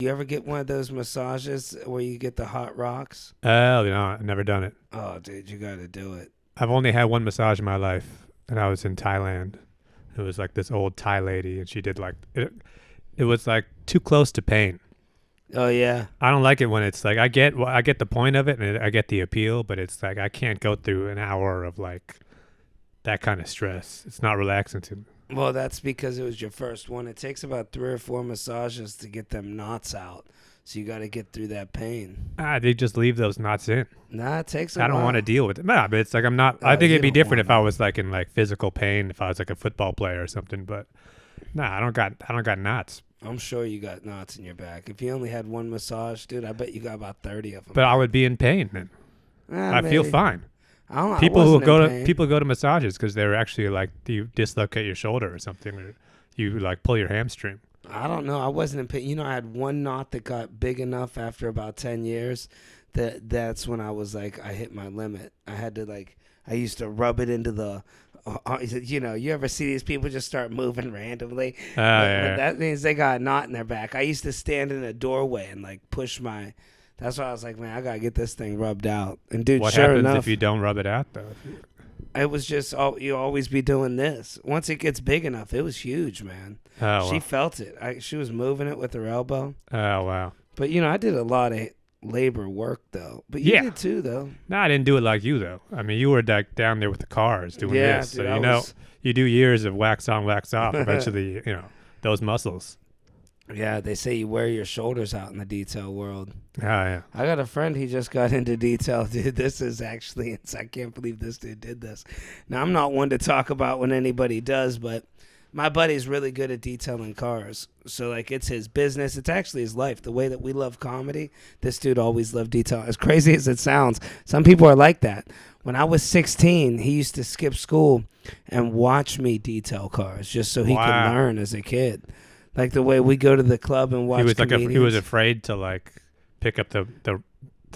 You ever get one of those massages where you get the hot rocks? Oh, I've never done it. Oh, dude, you got to do it. I've only had one massage in my life, and I was in Thailand. It was like this old Thai lady, and she did like it. It was like too close to pain. Oh yeah. I don't like it when it's like I get the point of it, and I get the appeal, but it's like I can't go through an hour of like that kind of stress. It's not relaxing to me. Well, that's because it was your first one. It takes about 3 or 4 massages to get them knots out. So you got to get through that pain. They just leave those knots in. Nah, it takes a I don't while. want to deal with it. Nah, but it's like I'm not. I Oh, think you it'd be don't different if I wanna. was like in like physical pain, if I was like a football player or something. But nah, I don't got knots. I'm sure you got knots in your back. If you only had one massage, dude, I bet you got about 30 of them. But I would be in pain then. I feel Maybe. fine. I don't know. People who go to massages because they're actually like, do you dislocate your shoulder or something, or you like pull your hamstring? I don't know. I wasn't in pain. You know, I had one knot that got big enough after about 10 years that's when I was like, I hit my limit. I had to like, I used to rub it into the, you ever see these people just start moving randomly? Yeah. That means they got a knot in their back. I used to stand in a doorway and like push that's why I was like, man, I got to get this thing rubbed out. And dude, What sure happens enough, if you don't rub it out though? it was just, you always be doing this. Once it gets big enough, it was huge, man. Oh, She wow. felt it. She was moving it with her elbow. Oh, wow. But, I did a lot of labor work, though. But you did too, though. No, I didn't do it like you though. I mean, you were like down there with the cars doing this, dude, so you do years of wax on, wax off. Eventually, those muscles. Yeah, they say you wear your shoulders out in the detail world. Oh, yeah. I got a friend, he just got into detail. Dude, this is actually, I can't believe this dude did this. Now, I'm not one to talk about when anybody does, but my buddy's really good at detailing cars. So, like, it's his business. It's actually his life. The way that we love comedy, this dude always loved detail. As crazy as it sounds, some people are like that. When I was 16, he used to skip school and watch me detail cars just so he could learn as a kid. Like the way we go to the club and watch comedians. He was afraid to like pick up the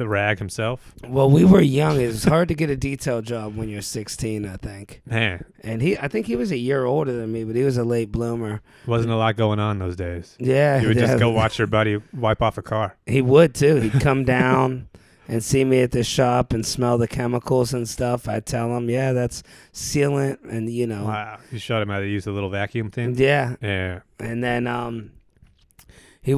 rag himself. Well, we were young. It was hard to get a detail job when you're 16, I think. Man. And I think he was a year older than me, but he was a late bloomer. Wasn't a lot going on those days. Yeah. You would just go watch your buddy wipe off a car. He would too. He'd come down and see me at the shop and smell the chemicals and stuff. I'd tell him, yeah, that's sealant, and Wow. You showed him how to use the little vacuum thing? Yeah. Yeah. And then he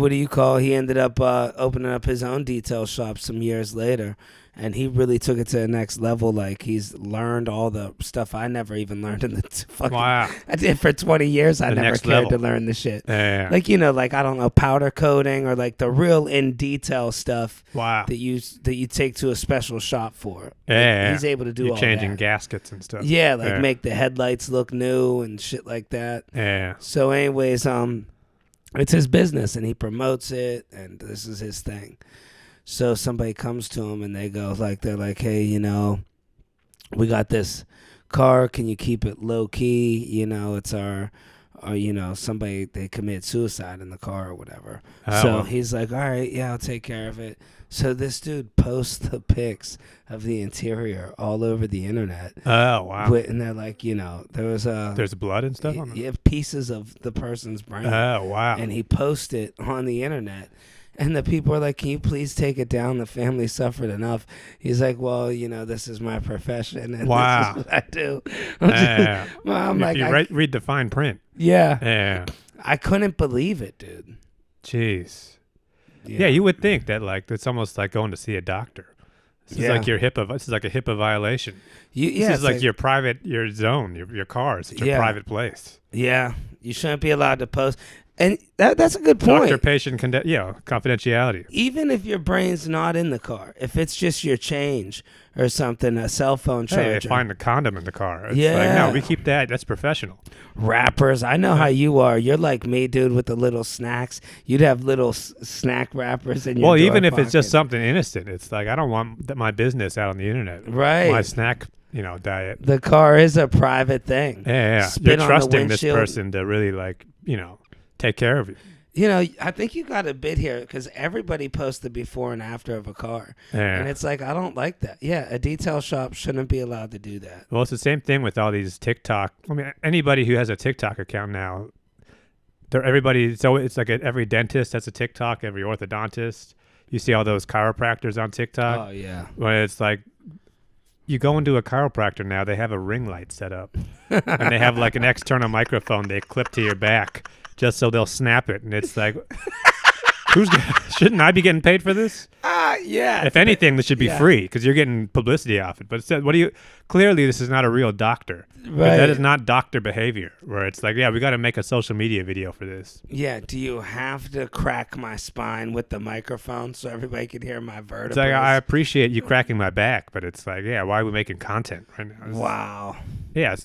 ended up opening up his own detail shop some years later, and he really took it to the next level. Like, he's learned all the stuff I never even learned in the fucking I did for 20 years. I never cared to learn the shit. Yeah. Like, like, I don't know, powder coating or like the real in detail stuff. Wow. That you take to a special shop for. Yeah. He's able to do all changing that. gaskets and stuff. Yeah, like make the headlights look new and shit like that. Yeah. So anyways, it's his business and he promotes it, and this is his thing. So somebody comes to him and they're like, hey, we got this car. Can you keep it low key? It's our somebody, they commit suicide in the car or whatever. He's like, all right, yeah, I'll take care of it. So this dude posts the pics of the interior all over the internet. Oh, wow. And they're like, there's blood and stuff on it? Yeah, pieces of the person's brain. Oh, wow. And he posted it on the internet. And the people are like, can you please take it down? The family suffered enough. He's like, well, this is my profession. And wow. This is what I do. I'm like, read the fine print. Yeah. Yeah. I couldn't believe it, dude. Jeez. Yeah, you would think that like it's almost like going to see a doctor. This is like this is like a HIPAA violation. This is like your zone, your car. It's such a private place. Yeah. You shouldn't be allowed to post. And that's a good point. Doctor-patient confidentiality. Even if your brain's not in the car, if it's just your change or something, a cell phone charger. Hey, they find the condom in the car. It's like, no, we keep that. That's professional. Rappers, I know how you are. You're like me, dude, with the little snacks. You'd have little snack wrappers in your Well, even if pocket. it's just something innocent, it's like I don't want my business out on the internet. Right. My snack, diet. The car is a private thing. Yeah. You're trusting this person to really take care of you. I think you got a bit here because everybody posts the before and after of a car. Yeah. And it's like, I don't like that. Yeah, a detail shop shouldn't be allowed to do that. Well, it's the same thing with all these TikTok. I mean, anybody who has a TikTok account now, everybody. So it's like every dentist has a TikTok, every orthodontist. You see all those chiropractors on TikTok. Oh yeah. When it's like you go into a chiropractor now, they have a ring light set up, and they have like an external microphone they clip to your back just so they'll snap it, and it's like. Shouldn't I be getting paid for this? Yeah. If anything, this should be free because you're getting publicity off it. But clearly this is not a real doctor. Right. That is not doctor behavior where it's like, yeah, we got to make a social media video for this. Yeah. Do you have to crack my spine with the microphone so everybody can hear my vertebrae? It's like, I appreciate you cracking my back, but it's like, yeah, why are we making content right now? Wow. Yeah.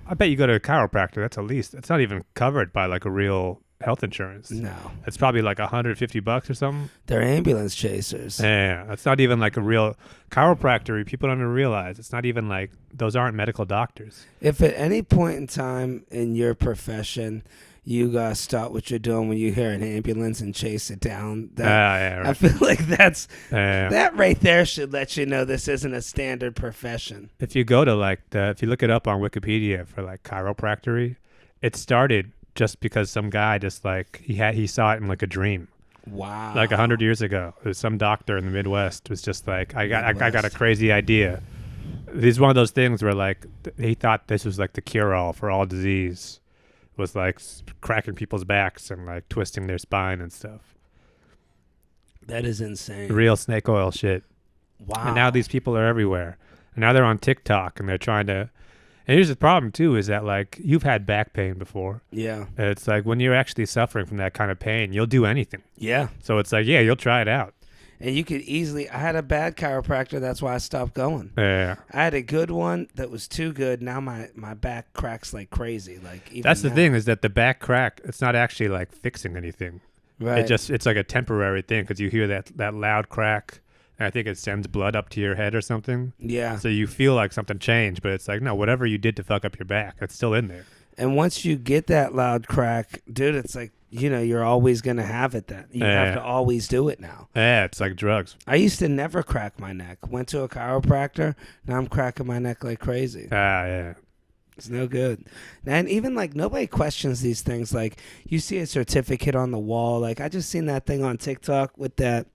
I bet you go to a chiropractor. That's at least, it's not even covered by like a real health insurance. No. It's probably like $150 or something. They're ambulance chasers. Yeah, that's not even like a real chiropractor. People don't even realize it's not even like those aren't medical doctors. If at any point in time in your profession you gotta stop what you're doing when you hear an ambulance and chase it down, right. I feel like that right there should let you know this isn't a standard profession. If you go to if you look it up on Wikipedia for like chiropractic, it started just because some guy just like he saw it in like a dream. Wow. Like 100 years ago, there's some doctor in the Midwest was just like, I got a crazy idea. This is one of those things where like he thought this was like the cure all for all disease, was like cracking people's backs and like twisting their spine and stuff. That is insane. Real snake oil shit. Wow. And now these people are everywhere. And now they're on TikTok and they're trying to. And here's the problem, too, is that, like, you've had back pain before. Yeah. It's like when you're actually suffering from that kind of pain, you'll do anything. Yeah. So it's like, yeah, you'll try it out. And you could easily, I had a bad chiropractor. That's why I stopped going. Yeah. I had a good one that was too good. Now my back cracks like crazy. That's the thing is that the back crack, it's not actually, like, fixing anything. Right. It's like a temporary thing because you hear that loud crack. And I think it sends blood up to your head or something. Yeah. So you feel like something changed, but it's like, no, whatever you did to fuck up your back, it's still in there. And once you get that loud crack, dude, it's like, you're always going to have it then. You have to always do it now. Yeah, it's like drugs. I used to never crack my neck. Went to a chiropractor. Now I'm cracking my neck like crazy. Yeah. It's no good. And even like nobody questions these things. Like you see a certificate on the wall. Like I just seen that thing on TikTok with that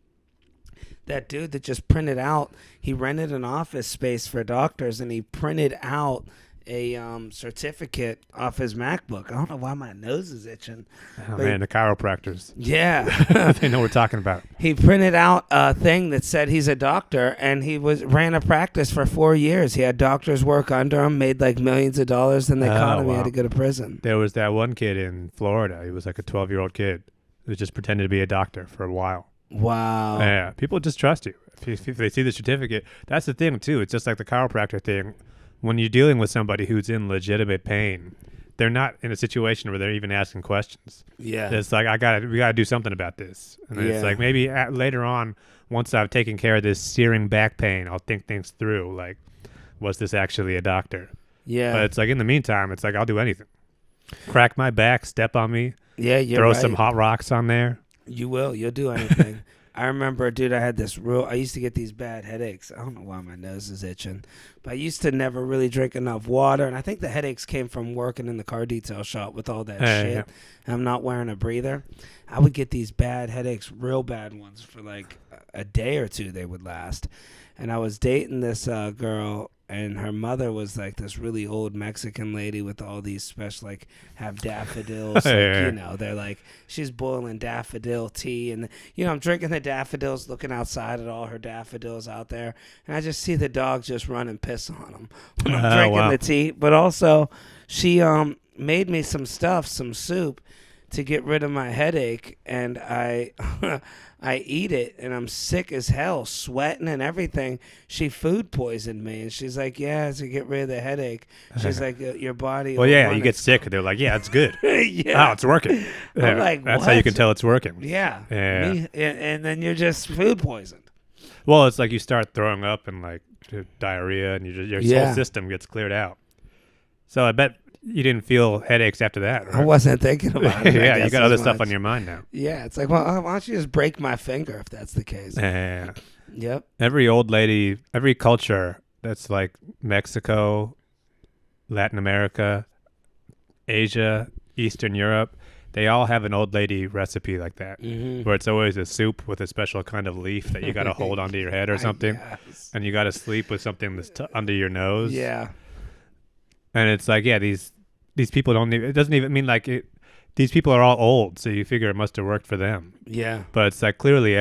dude that just printed out, he rented an office space for doctors and he printed out a certificate off his MacBook. I don't know why my nose is itching. Oh, man, the chiropractors. Yeah. They know what we're talking about. He printed out a thing that said he's a doctor and he ran a practice for 4 years. He had doctors work under him, made like millions of dollars, then they caught him. He had to go to prison. There was that one kid in Florida. He was like a 12-year-old kid who just pretended to be a doctor for a while. Wow. Yeah, people just trust you. If they see the certificate, that's the thing too. It's just like the chiropractor thing. When you're dealing with somebody who's in legitimate pain, they're not in a situation where they're even asking questions. Yeah. It's like, we got to do something about this. And then it's like, maybe later on, once I've taken care of this searing back pain, I'll think things through. Like, was this actually a doctor? Yeah. But it's like, in the meantime, it's like, I'll do anything. Crack my back, step on me. Yeah, throw some hot rocks on there. You will. You'll do anything. I remember, dude, I used to get these bad headaches. I don't know why my nose is itching. But I used to never really drink enough water. And I think the headaches came from working in the car detail shop with all that shit. Yeah. And I'm not wearing a breather. I would get these bad headaches, real bad ones, for like a day or two they would last. And I was dating this girl, and her mother was like this really old Mexican lady with all these special, like, have daffodils. They're like, she's boiling daffodil tea. And, I'm drinking the daffodils, looking outside at all her daffodils out there. And I just see the dog just run and piss on them when I'm drinking the tea. But also, she made me some soup to get rid of my headache. And I eat it, and I'm sick as hell, sweating and everything. She food poisoned me, and she's like, yeah, to get rid of the headache. She's like, your body. Well, yeah, you get sick. They're like, yeah, it's good. Yeah. Oh, it's working. I'm like, that's how you can tell it's working. Yeah. And then you're just food poisoned. Well, it's like you start throwing up and like diarrhea, and your whole system gets cleared out. So I bet you didn't feel headaches after that, right? I wasn't thinking about it. Yeah, you got other stuff on your mind now. Yeah, it's like, well, why don't you just break my finger if that's the case? Yeah. Yep. Every old lady, every culture that's like Mexico, Latin America, Asia, Eastern Europe, they all have an old lady recipe like that, where it's always a soup with a special kind of leaf that you got to hold onto your head or something, and you got to sleep with something that's under your nose. Yeah. And it's like, yeah, these people don't even, it doesn't even mean like it. These people are all old, so you figure it must have worked for them. Yeah. But it's like clearly,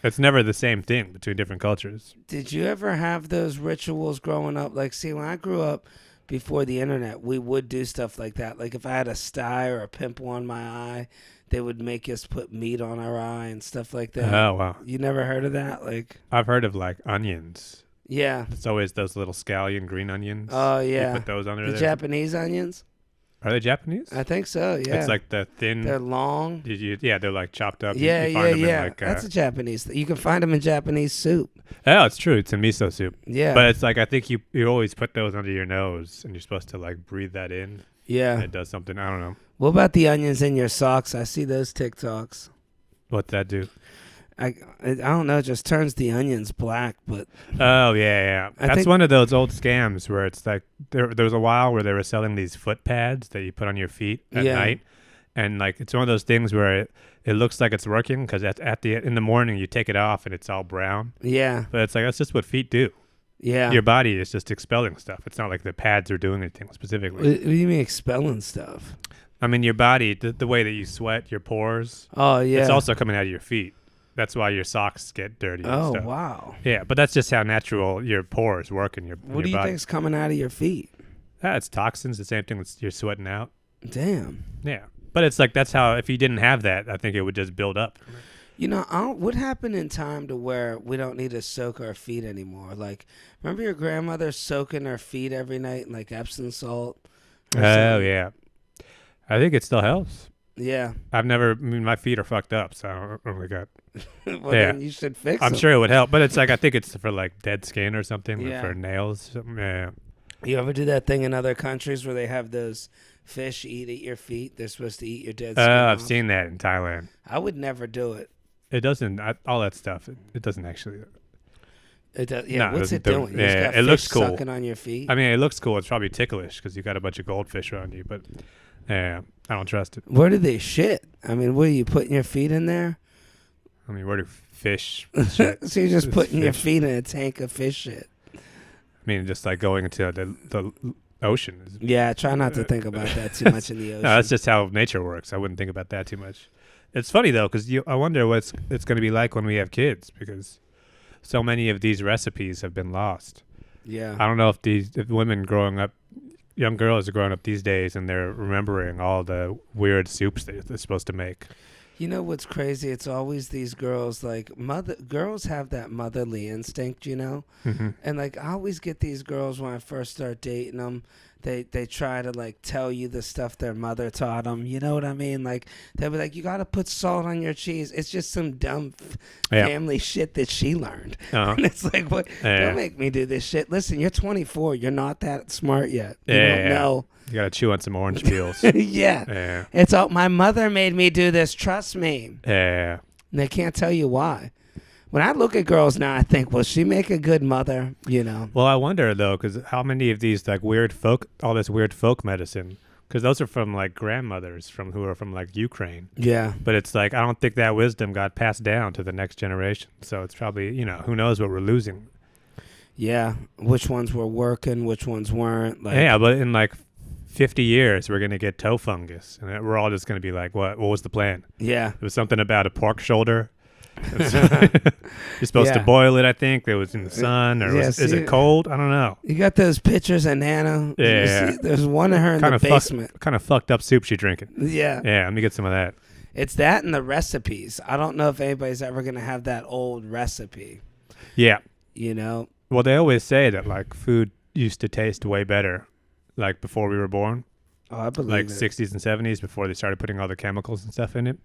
it's never the same thing between different cultures. Did you ever have those rituals growing up? Like, see, when I grew up before the internet, we would do stuff like that. Like, if I had a sty or a pimple on my eye, they would make us put meat on our eye and stuff like that. Oh, wow. You never heard of that? Like, I've heard of, like, onions. Yeah. It's always those little scallion green onions. Oh, yeah. You put those under there. The Japanese onions? Are they Japanese? I think so, yeah. It's like the thin... They're long. They're like chopped up. Yeah, you find them in like, that's a Japanese thing. You can find them in Japanese soup. Oh, it's true. It's in miso soup. Yeah. But it's like, I think you always put those under your nose, and you're supposed to like breathe that in. Yeah. And it does something. I don't know. What about the onions in your socks? I see those TikToks. What's that do? I don't know. It just turns the onions black. But oh yeah. That's one of those old scams where it's like there was a while where they were selling these foot pads that you put on your feet at night, and like it's one of those things where it looks like it's working because in the morning you take it off and it's all brown. Yeah. But it's like that's just what feet do. Yeah. Your body is just expelling stuff. It's not like the pads are doing anything specifically. What do you mean expelling stuff? I mean your body, the way that you sweat, your pores. Oh yeah. It's also coming out of your feet. That's why your socks get dirty. Oh, and stuff. Wow. Yeah, but that's just how natural your pores work in your body. What do you think's coming out of your feet? It's toxins, the same thing that you're sweating out. Damn. Yeah. But it's like that's how, if you didn't have that, I think it would just build up. You know, what happened in time to where we don't need to soak our feet anymore? Like, remember your grandmother soaking her feet every night in like Epsom salt? Oh, yeah. I think it still helps. Yeah. My feet are fucked up, so I don't really got... Well, then you should fix them. I'm sure it would help, but it's like, I think it's for like dead skin or something, yeah. or for nails. Something. Yeah. You ever do that thing in other countries where they have those fish eat at your feet? They're supposed to eat your dead skin I've off? seen that in Thailand. I would never do it. It doesn't, all that stuff, it doesn't actually... It does, yeah, no, what's it doing? Yeah, it looks cool. Sucking on your feet? I mean, it looks cool. It's probably ticklish because you got a bunch of goldfish around you, but yeah, I don't trust it. Where do they shit? I mean, what are you putting your feet in there? I mean, where do fish shit? So you're just putting your feet in a tank of fish shit. I mean, just like going into the ocean. Yeah, try not to think about that too much in the ocean. No, that's just how nature works. I wouldn't think about that too much. It's funny though, because I wonder what it's going to be like when we have kids, because so many of these recipes have been lost. Yeah. I don't know if women growing up, young girls are growing up these days, and they're remembering all the weird soups that they're supposed to make. You know what's crazy? It's always these girls, like girls have that motherly instinct, you know? Mm-hmm. And like I always get these girls when I first start dating them, they try to like tell you the stuff their mother taught them. You know what I mean? Like they'll be like, you got to put salt on your cheese. It's just some dumb family shit that she learned. Uh-huh. And it's like, what? Don't make me do this shit. Listen, you're 24. You're not that smart yet. You don't know. You got to chew on some orange peels. Yeah. It's all, my mother made me do this. Trust me. Yeah. And they can't tell you why. When I look at girls now, I think, will she make a good mother? You know. Well, I wonder though, because how many of these like all this weird folk medicine, because those are from like grandmothers who are from like Ukraine. Yeah. But it's like I don't think that wisdom got passed down to the next generation. So it's probably who knows what we're losing. Yeah. Which ones were working, which ones weren't. Like, yeah, but in like 50 years, we're gonna get toe fungus, and we're all just gonna be like, what? What was the plan? Yeah. It was something about a pork shoulder. You're supposed to boil it, I think. It was in the sun, or is it cold? I don't know. You got those pictures of Nana? Yeah. There's one of her in the basement. Kind of fucked up soup she drinking. Yeah. Yeah, let me get some of that. It's that and the recipes. I don't know if anybody's ever going to have that old recipe. Yeah. You know? Well, they always say that, like, food used to taste way better, like, before we were born. Oh, I believe like it. 60s and 70s, before they started putting all the chemicals and stuff in it.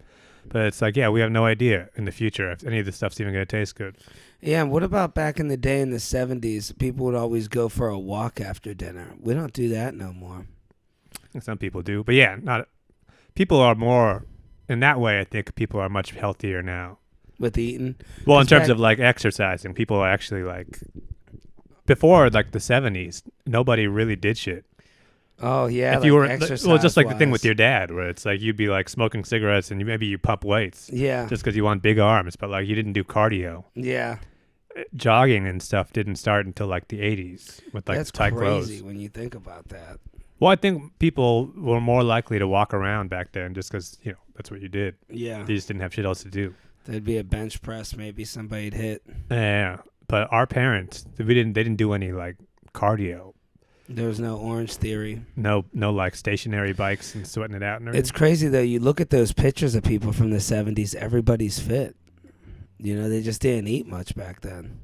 But it's like, yeah, we have no idea in the future if any of this stuff's even going to taste good. Yeah, and what about back in the day in the 70s? People would always go for a walk after dinner. We don't do that no more. Some people do. But yeah, people are more, in that way, I think people are much healthier now. With eating? Well, in terms of like exercising, people are actually like, before like the 70s, nobody really did shit. Oh yeah, if like you were just like the thing with your dad, where it's like you'd be like smoking cigarettes and maybe you pump weights, just because you want big arms, but like you didn't do cardio. Yeah, jogging and stuff didn't start until like the 80s with like that's tight crazy clothes. when you think about that. Well, I think people were more likely to walk around back then just because that's what you did. Yeah, they just didn't have shit else to do. There'd be a bench press, maybe somebody'd hit. Yeah, but our parents, they didn't do any like cardio. There was no Orange Theory. No like stationary bikes and sweating it out and everything. It's crazy though. You look at those pictures of people from the 70s. Everybody's fit. They just didn't eat much back then.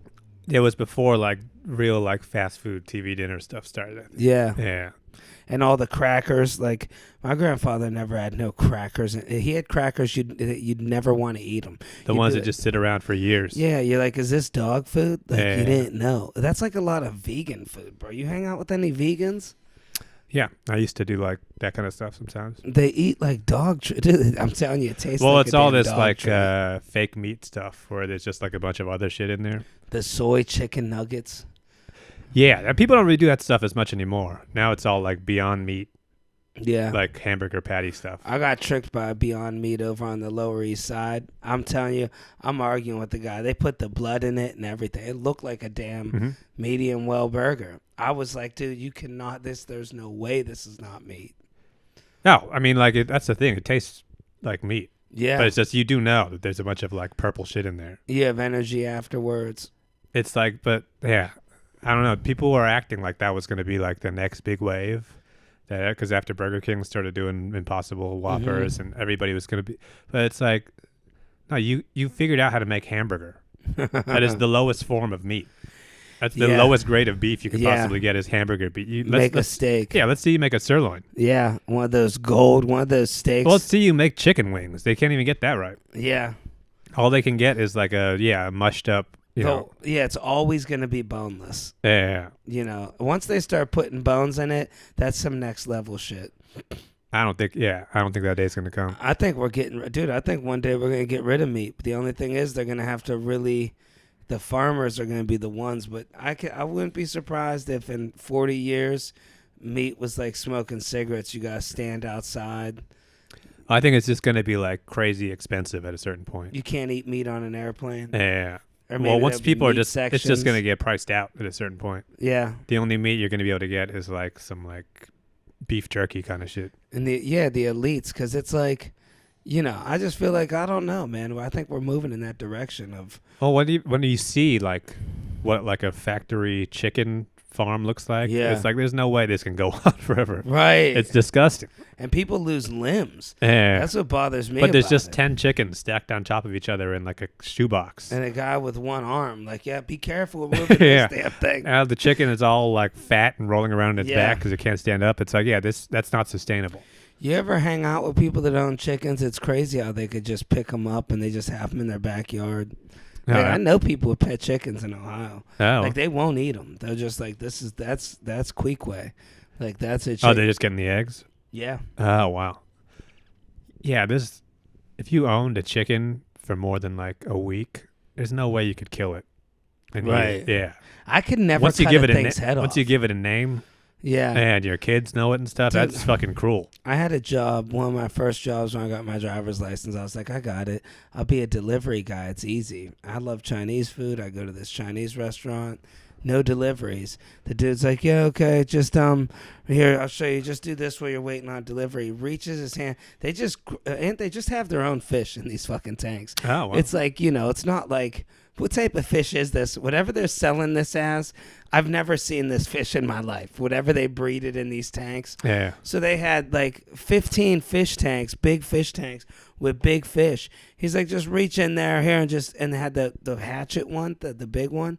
It was before like real like fast food TV dinner stuff started. Yeah. And all the crackers, like my grandfather never had no crackers. He had crackers you'd never want to eat them. The ones that just sit around for years. Yeah, you're like, is this dog food? Like you didn't know. That's like a lot of vegan food, bro. You hang out with any vegans? Yeah, I used to do like that kind of stuff sometimes. They eat like dog. Dude, I'm telling you, it tastes. Well, it's all this like fake meat stuff where there's just like a bunch of other shit in there. The soy chicken nuggets. Yeah, people don't really do that stuff as much anymore. Now it's all like Beyond Meat. Yeah. Like hamburger patty stuff. I got tricked by Beyond Meat over on the Lower East Side. I'm telling you, I'm arguing with the guy. They put the blood in it and everything. It looked like a damn medium well burger. I was like, dude, you cannot, there's no way this is not meat. No, I mean, like, that's the thing. It tastes like meat. Yeah. But it's just, you do know that there's a bunch of like purple shit in there. You have energy afterwards. It's like, but yeah. I don't know. People were acting like that was going to be like the next big wave, because after Burger King started doing Impossible Whoppers and everybody was going to be. But it's like, no, you figured out how to make hamburger. That is the lowest form of meat. That's the lowest grade of beef you could possibly get is hamburger beef. Make a steak. Yeah, let's see you make a sirloin. Yeah, one of those steaks. Well, let's see you make chicken wings. They can't even get that right. Yeah. All they can get is like a mushed up. Yeah, it's always going to be boneless. Yeah. Once they start putting bones in it, that's some next level shit. I don't think that day's going to come. I think I think one day we're going to get rid of meat. But the only thing is they're going to have to the farmers are going to be the ones. But I wouldn't be surprised if in 40 years, meat was like smoking cigarettes. You got to stand outside. I think it's just going to be like crazy expensive at a certain point. You can't eat meat on an airplane. Yeah. Well, once people it's just going to get priced out at a certain point. Yeah. The only meat you're going to be able to get is like some like beef jerky kind of shit. And the elites, because it's like, I just feel like, I don't know, man. I think we're moving in that direction of. Oh, when do you see like what like a factory chicken farm looks like? Yeah. It's like there's no way this can go on forever. Right. It's disgusting. And people lose limbs. Yeah. That's what bothers me. But there's just 10 chickens stacked on top of each other in like a shoebox. And a guy with one arm. Like, be careful moving this damn thing. The chicken is all like fat and rolling around in its back because it can't stand up. It's like, that's not sustainable. You ever hang out with people that own chickens? It's crazy how they could just pick them up and they just have them in their backyard. Like, I know people with pet chickens in Ohio. Oh. Like, they won't eat them. They're just like, that's Queequeg. Like, that's it. Oh, they're just getting the eggs? Yeah. Oh, wow. Yeah, if you owned a chicken for more than like a week, there's no way you could kill it. Right. Yeah. I could never cut a thing's head off. Once you give it a name, yeah, and your kids know it and stuff, dude, that's fucking cruel. I had a job, one of my first jobs when I got my driver's license. I was like, I got it. I'll be a delivery guy. It's easy. I love Chinese food. I go to this Chinese restaurant. No deliveries. The dude's like, yeah, okay, just here, I'll show you. Just do this while you're waiting on delivery. He reaches his hand. They just have their own fish in these fucking tanks. Oh, wow. It's like, it's not like, what type of fish is this? Whatever they're selling this as, I've never seen this fish in my life. Whatever they breed it in these tanks. Yeah. So they had like 15 fish tanks, big fish tanks with big fish. He's like, just reach in there here and they had the hatchet one, the big one.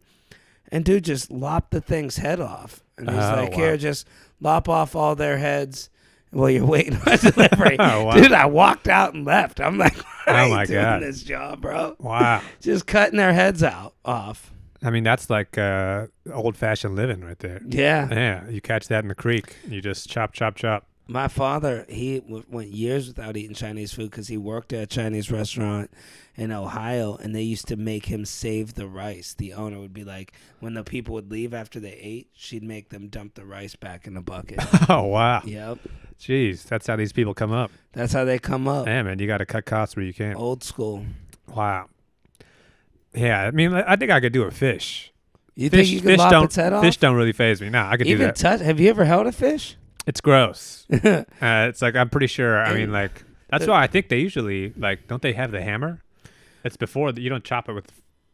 And dude just lopped the thing's head off. And he's like, here, just lop off all their heads while you're waiting on delivery. Oh, wow. Dude, I walked out and left. I'm like, why are you doing this job, bro? Wow. Just cutting their heads off. I mean, that's like old-fashioned living right there. Yeah. Yeah, you catch that in the creek. You just chop, chop, chop. My father, he went years without eating Chinese food because he worked at a Chinese restaurant in Ohio, and they used to make him save the rice. The owner would be like, when the people would leave after they ate, she'd make them dump the rice back in the bucket. Oh, wow. Yep. Jeez, that's how these people come up. That's how they come up. Yeah, man, you got to cut costs where you can. Old school. Wow. Yeah, I mean, I think I could do a fish. You think you could lop its head off? Fish don't really faze me. Nah, I could do that. Have you ever held a fish? It's gross. It's like, I'm pretty sure, I mean, like, that's why I think they usually, like, don't they have the hammer? It's before, you don't chop it with,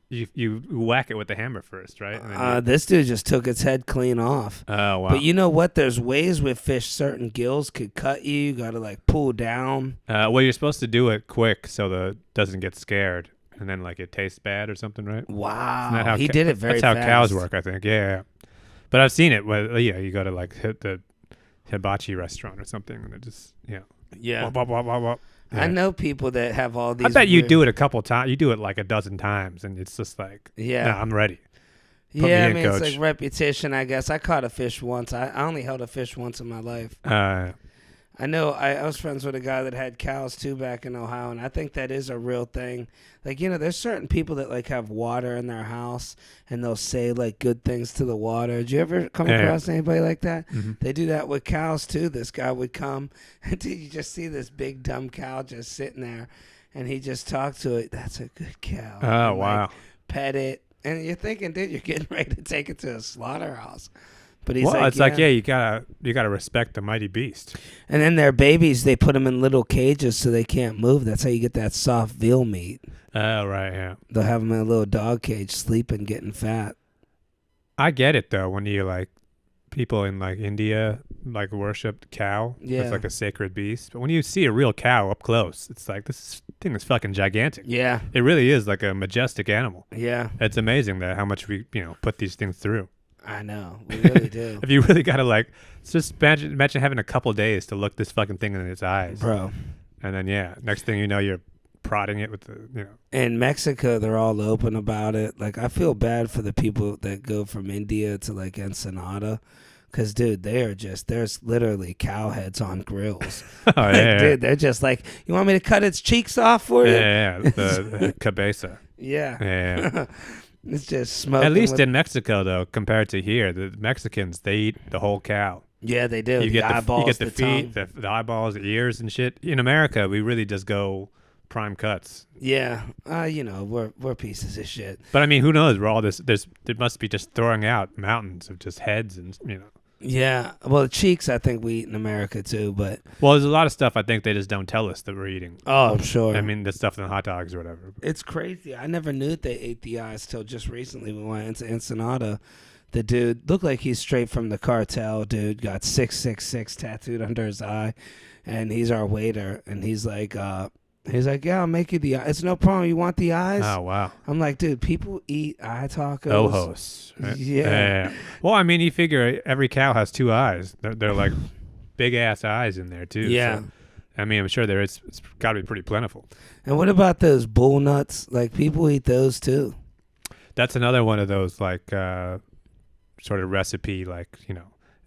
you whack it with the hammer first, right? This dude just took its head clean off. Oh, wow. But you know what? There's ways with fish, certain gills could cut you. You got to, like, pull down. Well, you're supposed to do it quick so it doesn't get scared. And then, like, it tastes bad or something, right? Wow. He did it very fast. That's how cows work, I think. Yeah. But I've seen it where, you go to, like, hit the hibachi restaurant or something, and it just, Yeah. Wop, wop, wop, wop. Yeah. I know people that have all these. I bet you do it a couple times. You do it, like, a dozen times, and it's just like, nah, I'm ready. Put yeah, me in, it's coach. like repetition, I guess. I caught a fish once. I only held a fish once in my life. I know I was friends with a guy that had cows too back in Ohio, and I think that is a real thing. Like, there's certain people that like have water in their house, and they'll say like good things to the water. Did you ever come across anybody like that? Mm-hmm. They do that with cows too. This guy would come, and you just see this big dumb cow just sitting there, and he just talked to it. That's a good cow. Oh, and, wow. Like, pet it, and you're thinking, dude, you're getting ready to take it to a slaughterhouse. But he's it's like, you gotta respect the mighty beast. And then their babies, they put them in little cages so they can't move. That's how you get that soft veal meat. Oh, right, yeah. They'll have them in a little dog cage, sleeping, getting fat. I get it though when you like people in like India like worship cow. Yeah, it's like a sacred beast. But when you see a real cow up close, it's like this thing is fucking gigantic. Yeah, it really is like a majestic animal. Yeah, it's amazing that how much we put these things through. I know, we really do. If you really gotta like, just imagine having a couple days to look this fucking thing in its eyes, bro. And then next thing you know, you're prodding it with the In Mexico, they're all open about it. Like, I feel bad for the people that go from India to like Ensenada, because dude, there's literally cow heads on grills. Oh yeah, dude, they're just like, you want me to cut its cheeks off for you? Yeah, the cabeza. Yeah. It's just smoking. At least in Mexico, though, compared to here, the Mexicans, they eat the whole cow. Yeah, they do. You get the eyeballs, you get the feet, the eyeballs, the ears, and shit. In America, we really just go prime cuts. Yeah, we're pieces of shit. But I mean, who knows? We're all this. There must be just throwing out mountains of just heads and Yeah, well, the cheeks I think we eat in America too, but there's a lot of stuff I think they just don't tell us that we're eating. Oh, I'm sure. I mean, the stuff in the hot dogs or whatever. It's crazy. I never knew that they ate the eyes till just recently when we went into Ensenada. The dude looked like he's straight from the cartel. Dude got 666 tattooed under his eye, and he's our waiter. And he's like, yeah, I'll make you the eyes. It's no problem. You want the eyes? Oh, wow. I'm like, dude, people eat eye tacos. Ojos. Right? Yeah. Well, I mean, you figure every cow has two eyes. They're like big ass eyes in there too. Yeah. So, I mean, I'm sure it's got to be pretty plentiful. And what about those bull nuts? Like, people eat those too. That's another one of those like sort of recipe, like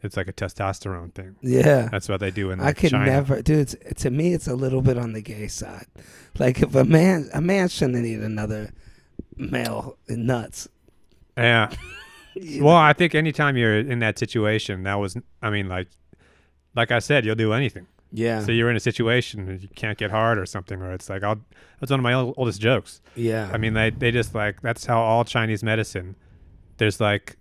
it's like a testosterone thing. Yeah, that's what they do in. I could China. never, dude. To me, it's a little bit on the gay side. Like, if a man shouldn't eat another male nuts. Yeah. Well, I think anytime you're in that situation, like I said, you'll do anything. Yeah. So you're in a situation and you can't get hard or something, or it's like that's one of my oldest jokes. Yeah. I mean, they just like, that's how all Chinese medicine. There's like,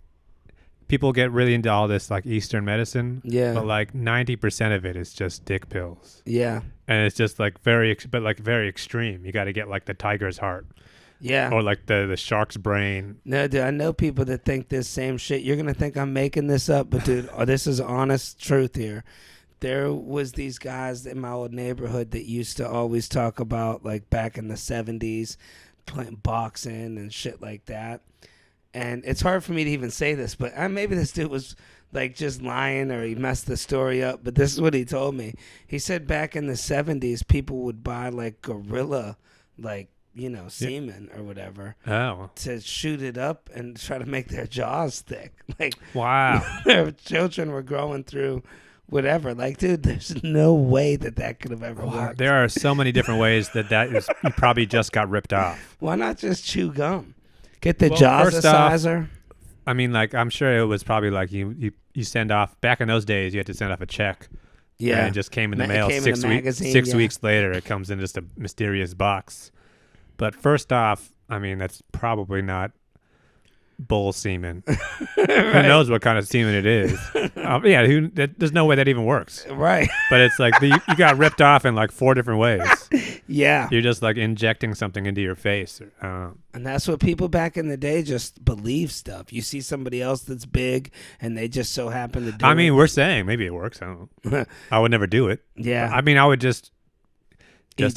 people get really into all this like Eastern medicine. Yeah. But like 90% of it is just dick pills. Yeah. And it's just like very extreme. You got to get like the tiger's heart. Yeah. Or like the shark's brain. No, dude, I know people that think this same shit. You're going to think I'm making this up, but dude, this is honest truth here. There was these guys in my old neighborhood that used to always talk about, like, back in the 70s, playing boxing and shit like that. And it's hard for me to even say this, but maybe this dude was, like, just lying or he messed the story up. But this is what he told me. He said back in the 70s, people would buy, like, gorilla, like, semen or whatever to shoot it up and try to make their jaws thick. Like, wow. Their children were growing through whatever. Like, dude, there's no way that could have ever worked. There are so many different ways that is. You probably just got ripped off. Why not just chew gum? Get the jazzerciser. I mean, like, I'm sure it was probably like you send off, back in those days, you had to send off a check. Yeah. And it just came in the mail 6 weeks. 6 weeks later, it comes in just a mysterious box. But first off, I mean, that's probably not bull semen. Right. Who knows what kind of semen it is? There's no way that even works. Right. But it's like you got ripped off in like 4 different ways. Yeah. You're just like injecting something into your face. And that's what people back in the day just believe stuff. You see somebody else that's big and they just so happen to do it. I mean, we're saying maybe it works. I don't know. I would never do it. Yeah. I mean, I would just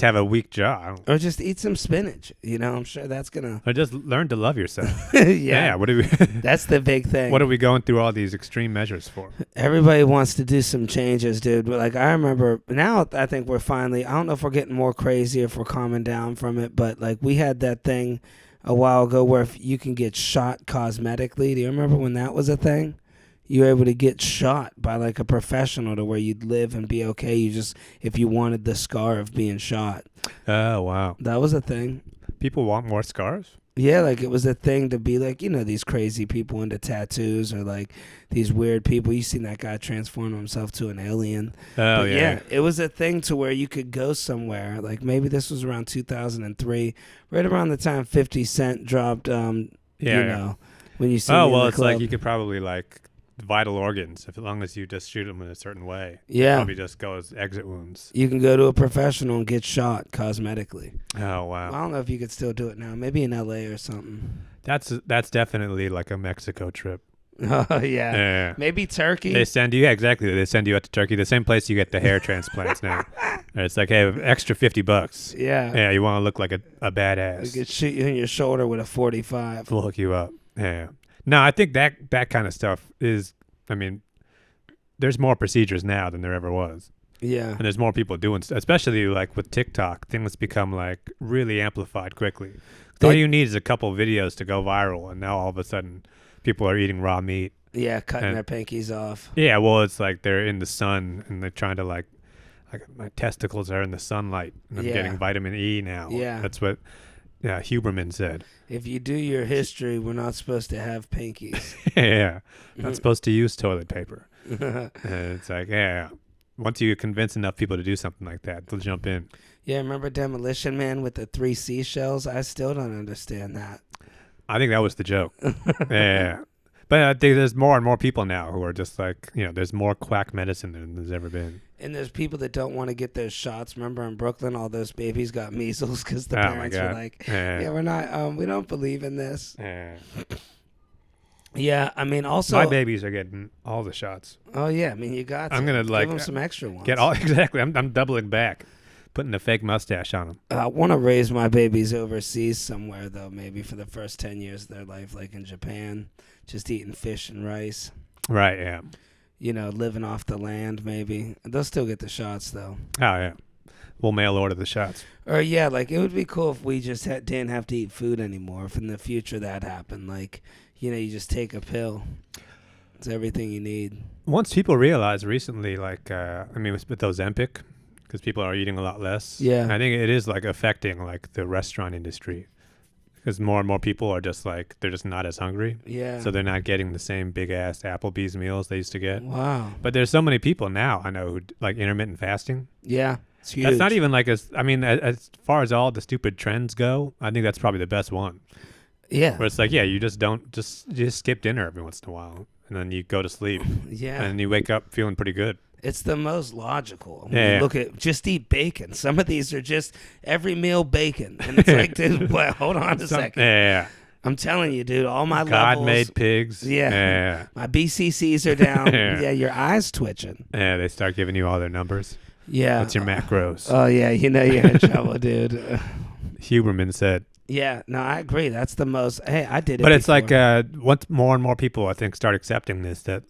have a weak jaw. Or just eat some spinach. I'm sure that's going to... Or just learn to love yourself. Yeah. What do we... That's the big thing. What are we going through all these extreme measures for? Everybody wants to do some changes, dude. But like, I remember... Now I think we're finally... I don't know if we're getting more crazy, if we're calming down from it, but like we had that thing a while ago where if you can get shot cosmetically. Do you remember when that was a thing? You were able to get shot by like a professional to where you'd live and be okay. You just, if you wanted the scar of being shot. Oh, wow. That was a thing. People want more scars? Yeah, like it was a thing to be like, these crazy people into tattoos or like these weird people. You seen that guy transform himself to an alien. Oh, yeah. It was a thing to where you could go somewhere. Like maybe this was around 2003, right around the time 50 Cent dropped, when you see it's like you could probably like vital organs, as long as you just shoot them in a certain way. Yeah. Probably just go as exit wounds. You can go to a professional and get shot cosmetically. Oh, wow. I don't know if you could still do it now. Maybe in LA or something. That's definitely like a Mexico trip. Oh, yeah. Yeah. Maybe Turkey. They send you, exactly. They send you out to Turkey, the same place you get the hair transplants now. It's like, hey, extra $50. Yeah. Yeah, you want to look like a badass. We could shoot you in your shoulder with a 45. We'll hook you up. Yeah. No, I think that kind of stuff is, I mean, there's more procedures now than there ever was. Yeah. And there's more people doing, especially like with TikTok, things become like really amplified quickly. All you need is a couple videos to go viral, and now all of a sudden people are eating raw meat. Yeah, cutting their pinkies off. Yeah, well, it's like they're in the sun and they're trying to like my testicles are in the sunlight and I'm getting vitamin E now. Yeah. That's what Huberman said. If you do your history, we're not supposed to have pinkies. Yeah. Not supposed to use toilet paper. And it's like, once you convince enough people to do something like that, they'll jump in. Yeah, remember Demolition Man with the 3 seashells? I still don't understand that. I think that was the joke. Yeah. But I think there's more and more people now who are just like, there's more quack medicine than there's ever been. And there's people that don't want to get those shots. Remember in Brooklyn, all those babies got measles because the parents were like, we're not, we don't believe in this. Yeah, I mean, also... My babies are getting all the shots. Oh, yeah. I mean, you got to. I'm going to give them some extra ones. Exactly. I'm doubling back. Putting a fake mustache on them. I want to raise my babies overseas somewhere, though, maybe for the first 10 years of their life, like in Japan, just eating fish and rice. Right, yeah. Living off the land, maybe. They'll still get the shots, though. Oh, yeah. We'll mail order the shots. Or, yeah, like, it would be cool if we just didn't have to eat food anymore. If in the future that happened, like, you just take a pill. It's everything you need. Once people realize recently, like, with those Ozempic, because people are eating a lot less. Yeah. I think it is like affecting like the restaurant industry because more and more people are just like, they're just not as hungry. Yeah. So they're not getting the same big ass Applebee's meals they used to get. Wow. But there's so many people now I know who like intermittent fasting. Yeah. It's huge. That's not even like as far as all the stupid trends go, I think that's probably the best one. Yeah. Where it's like, you just skip dinner every once in a while and then you go to sleep. Yeah. And you wake up feeling pretty good. It's the most logical. When you look at just eat bacon. Some of these are just every meal bacon. And it's like, dude, hold on a second. Yeah. I'm telling you, dude, all my levels. God-made pigs. Yeah. My BCCs are down. Yeah, your eyes twitching. Yeah, they start giving you all their numbers. Yeah. What's your macros? Oh, yeah, you're in trouble, dude. Huberman said. Yeah, no, I agree. That's the most. Hey, I did it. But it's like once more and more people, I think, start accepting this, that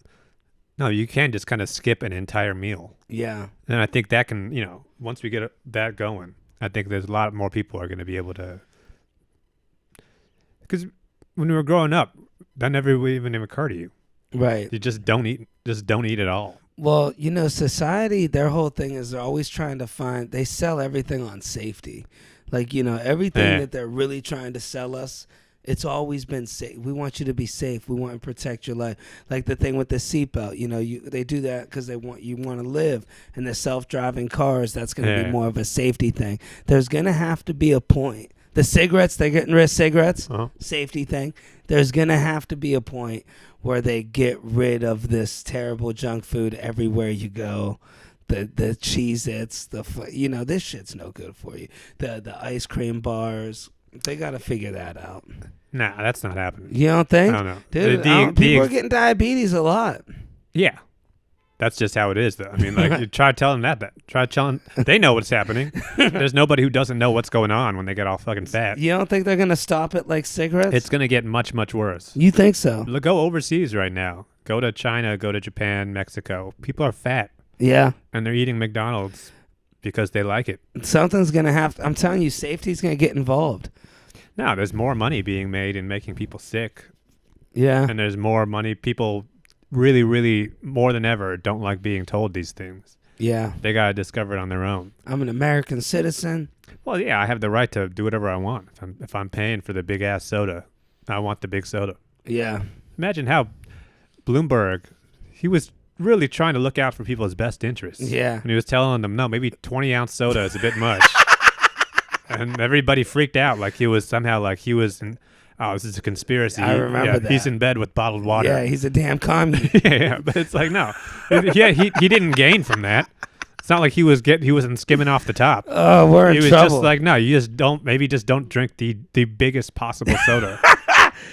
no, you can just kind of skip an entire meal. Yeah. And I think that can, once we get that going, I think there's a lot more people are going to be able to. Because when we were growing up, that never even occurred to you. Right. You just don't eat at all. Well, society, their whole thing is they're always trying to find, they sell everything on safety. Like, everything that they're really trying to sell us, it's always been safe. We want you to be safe. We want to protect your life. Like the thing with the seatbelt, they do that because they want you want to live. And the self-driving cars, that's going to be more of a safety thing. There's going to have to be a point. The cigarettes, they're getting rid of cigarettes, safety thing. There's going to have to be a point where they get rid of this terrible junk food everywhere you go. The Cheez-Its, this shit's no good for you. The ice cream bars, they got to figure that out. Nah, that's not happening. You don't think? I don't know. Dude, people are getting diabetes a lot. Yeah. That's just how it is, though. I mean, like, you try telling that. Try telling, they know what's happening. There's nobody who doesn't know what's going on when they get all fucking fat. You don't think they're going to stop it like cigarettes? It's going to get much, much worse. You think so? Go overseas right now. Go to China, go to Japan, Mexico. People are fat. Yeah. And they're eating McDonald's because they like it. Something's going to have to, I'm telling you, safety's going to get involved. No, there's more money being made in making people sick. Yeah. And there's more money. People really, really, more than ever, don't like being told these things. Yeah. They got to discover it on their own. I'm an American citizen. Well, yeah, I have the right to do whatever I want. If I'm paying for the big-ass soda, I want the big soda. Yeah. Imagine how Bloomberg, he was really trying to look out for people's best interests. Yeah. And he was telling them, no, maybe 20-ounce soda is a bit much. And everybody freaked out like he was in... Oh, this is a conspiracy. I remember that. He's in bed with bottled water. Yeah, he's a damn commie. yeah, but it's like, no. Yeah, he didn't gain from that. It's not like he wasn't skimming off the top. Oh, we're in trouble. He was just like, no, you just don't drink the biggest possible soda.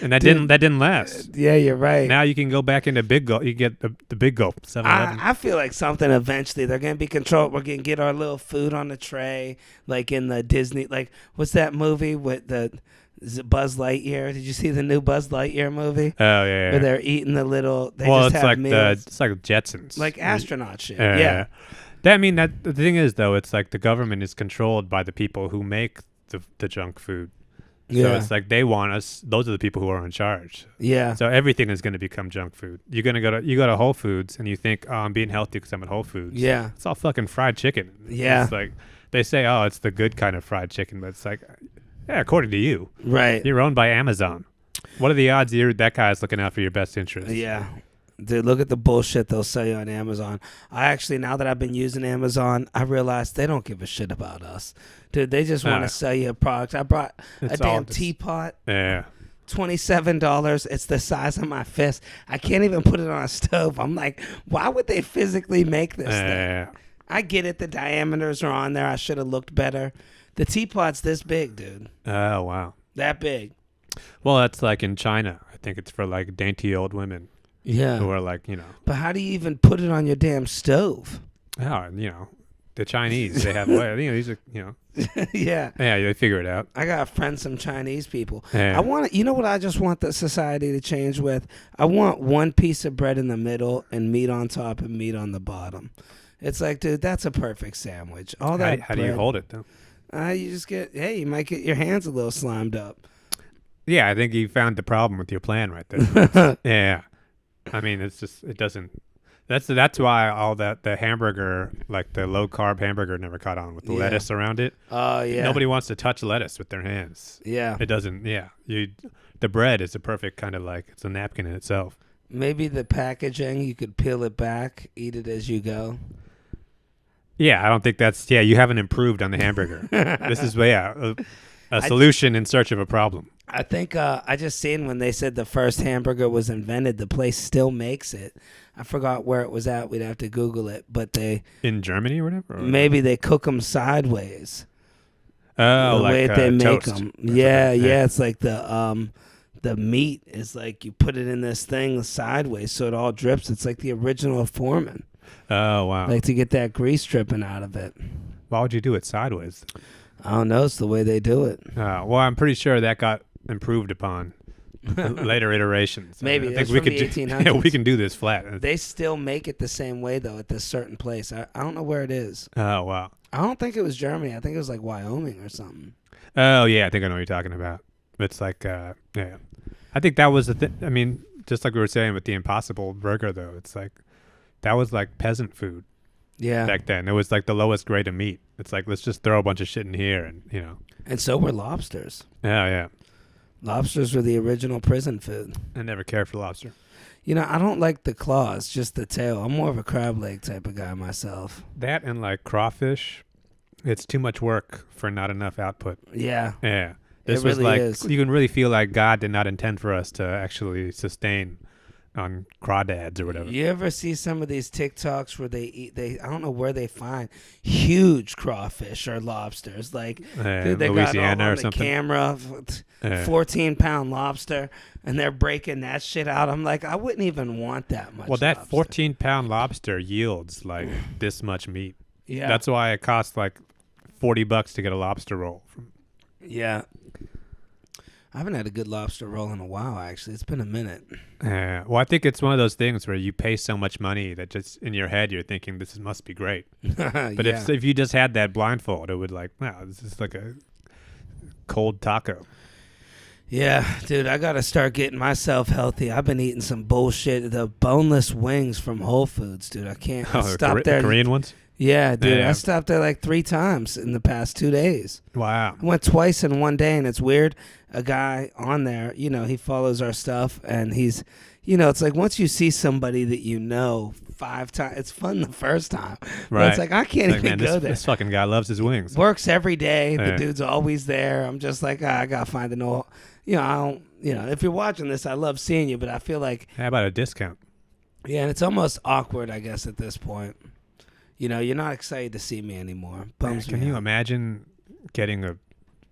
And that didn't last. Yeah, you're right. Now you can go back into Big Gulp. You get the Big Gulp, 7-Eleven. I feel like something eventually they're gonna be controlled. We're gonna get our little food on the tray, like in the Disney. Like, what's that movie with is it Buzz Lightyear? Did you see the new Buzz Lightyear movie? Oh yeah. Where they're eating the little. It's like Jetsons, like astronaut shit. Yeah. The thing is though, it's like the government is controlled by the people who make the junk food. So it's like they want us. Those are the people who are in charge. Yeah. So everything is going to become junk food. You go to Whole Foods and you think, oh, I'm being healthy because I'm at Whole Foods. Yeah. It's all fucking fried chicken. Yeah. It's like they say, oh, it's the good kind of fried chicken, but it's like, yeah, according to you, right? You're owned by Amazon. What are the odds that guy's looking out for your best interest? Yeah. Dude, look at the bullshit they'll sell you on Amazon. Now that I've been using Amazon, I realized they don't give a shit about us. Dude, they just want to sell you a product. I brought a damn teapot. Yeah. $27. It's the size of my fist. I can't even put it on a stove. I'm like, why would they physically make this thing? I get it. The diameters are on there. I should have looked better. The teapot's this big, dude. Oh, wow. That big. Well, that's like in China. I think it's for like dainty old women. Yeah. Who are like, But how do you even put it on your damn stove? Oh, the Chinese, they have, these are, Yeah. Yeah, they figure it out. I got friends, some Chinese people. Yeah. I want you know what I just want the society to change with? I want one piece of bread in the middle and meat on top and meat on the bottom. It's like, dude, that's a perfect sandwich. All that. How do you hold it, though? You just you might get your hands a little slimed up. Yeah, I think you found the problem with your plan right there. Yeah. I mean, it's just, it doesn't, that's why all that, the hamburger, like the low carb hamburger never caught on with the lettuce around it. Oh, yeah. Nobody wants to touch lettuce with their hands. Yeah. It doesn't, the bread is a perfect kind of like, it's a napkin in itself. Maybe the packaging, you could peel it back, eat it as you go. Yeah, I don't think you haven't improved on the hamburger. This is, a solution in search of a problem. I think I just seen when they said the first hamburger was invented, the place still makes it. I forgot where it was at. We'd have to Google it. But in Germany or whatever? Or? Maybe they cook them sideways. Oh, the like way they make toast them. Yeah. It's like the meat is like you put it in this thing sideways so it all drips. It's like the original Foreman. Oh, wow. Like to get that grease dripping out of it. Why would you do it sideways? I don't know. It's the way they do it. Well, I'm pretty sure that got improved upon later iterations. Maybe I think we from could the 1800s. We can do this flat. They still make it the same way though at this certain place. I don't know where it is. Oh, wow. I don't think it was Germany. I think it was like Wyoming or something. Oh, yeah. I think I know what you're talking about. It's like, yeah. I think that was the thing. I mean, just like we were saying with the Impossible Burger, though, it's like that was like peasant food. Yeah. Back then, it was like the lowest grade of meat. It's like, let's just throw a bunch of shit in here, and And so were lobsters. Yeah. Lobsters were the original prison food. I never cared for lobster. I don't like the claws, just the tail. I'm more of a crab leg type of guy myself. That and like crawfish, it's too much work for not enough output. Yeah. Yeah. This it was really like, is. you can really feel like God did not intend for us to actually sustain on crawdads or whatever. You ever see some of these TikToks where I don't know where they find huge crawfish or lobsters. Like, dude, they Louisiana got all or on the something. camera, 14-pound lobster, and they're breaking that shit out. I'm like, I wouldn't even want that much. Well, that lobster. 14-pound lobster yields like this much meat. Yeah. That's why it costs like $40 to get a lobster roll. Yeah. I haven't had a good lobster roll in a while, actually. It's been a minute. Well, I think it's one of those things where you pay so much money that just in your head you're thinking must be great. But if you just had that blindfold, it would like, wow, this is like a cold taco. Yeah, dude, I got to start getting myself healthy. I've been eating some bullshit. The boneless wings from Whole Foods, dude. I can't stop there. The Korean ones? Yeah, dude. Yeah. I stopped there like 3 times in the past 2 days. Wow. I went twice in one day, and it's weird. A guy on there, he follows our stuff, and he's, it's like once you see somebody that 5 times, it's fun the first time. But Right. it's like, I can't even go there. This fucking guy loves his wings. Works every day. Yeah. The dude's always there. I'm just like, I got to find I don't, if you're watching this, I love seeing you, but I feel like. How about a discount? Yeah, and it's almost awkward, I guess, at this point. You're not excited to see me anymore. Bums Can me you out. imagine getting a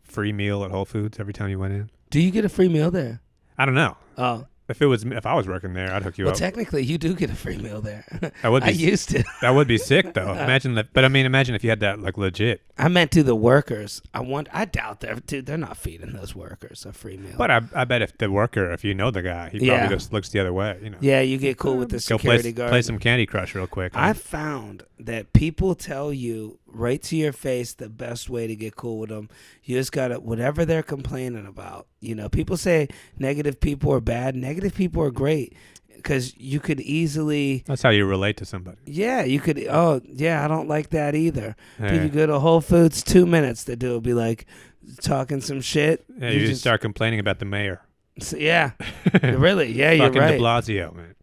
free meal at Whole Foods every time you went in? Do you get a free meal there? I don't know. Oh. If I was working there, I'd hook you Well, up. technically, you do get a free meal there. I would be. I used to. That would be sick, though. Imagine that. But I mean, imagine if you had that like legit. I meant to the workers. I doubt they're not feeding those workers a free meal. But I bet if the worker, if you know the guy, he probably just looks the other way. Yeah, you get cool with the security guard. Play some Candy Crush real quick. I found that people tell you right to your face the best way to get cool with them. You just gotta, whatever they're complaining about. People say negative people are bad. Negative people are great because you could easily. That's how you relate to somebody. Yeah, you could. Oh, yeah, I don't like that either. Yeah. If you go to Whole Foods, 2 minutes, the dude will be like talking some shit. Yeah, you just start complaining about the mayor. Yeah, really. Yeah, you're Fucking right. De Blasio, man.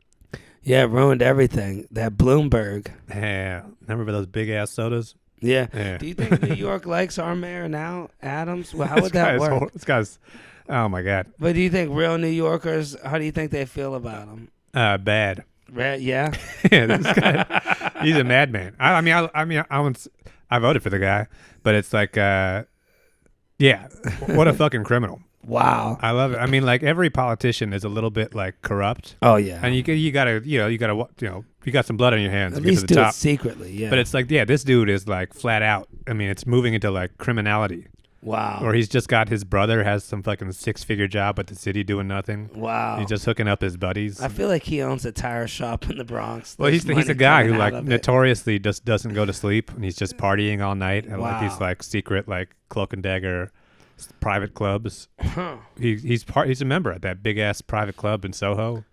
Yeah, it ruined everything. That Bloomberg. Yeah, remember those big ass sodas? Yeah. Do you think New York likes our mayor now, Adams? Well, how would that work? This guy's, oh my god. But do you think real New Yorkers? How do you think they feel about him? Bad. Right? Yeah. Yeah, this guy, he's a madman. I voted for the guy, but it's like, yeah, what a fucking criminal. Wow. I love it. I mean, like every politician is a little bit like corrupt. Oh yeah. And you gotta you got some blood on your hands At to get to least the do top. it secretly. Yeah. But it's like, yeah, this dude is like flat out. I mean, it's moving into like criminality. Wow. Or he's just got his brother has some fucking 6-figure job at the city doing nothing. Wow. He's just hooking up his buddies. I feel like he owns a tire shop in the Bronx. Well, There's he's a money guy who coming like out of it. notoriously just doesn't go to sleep, and he's just partying all night at like these Wow. like secret like cloak and dagger private clubs. Huh. He's a member at that big ass private club in Soho.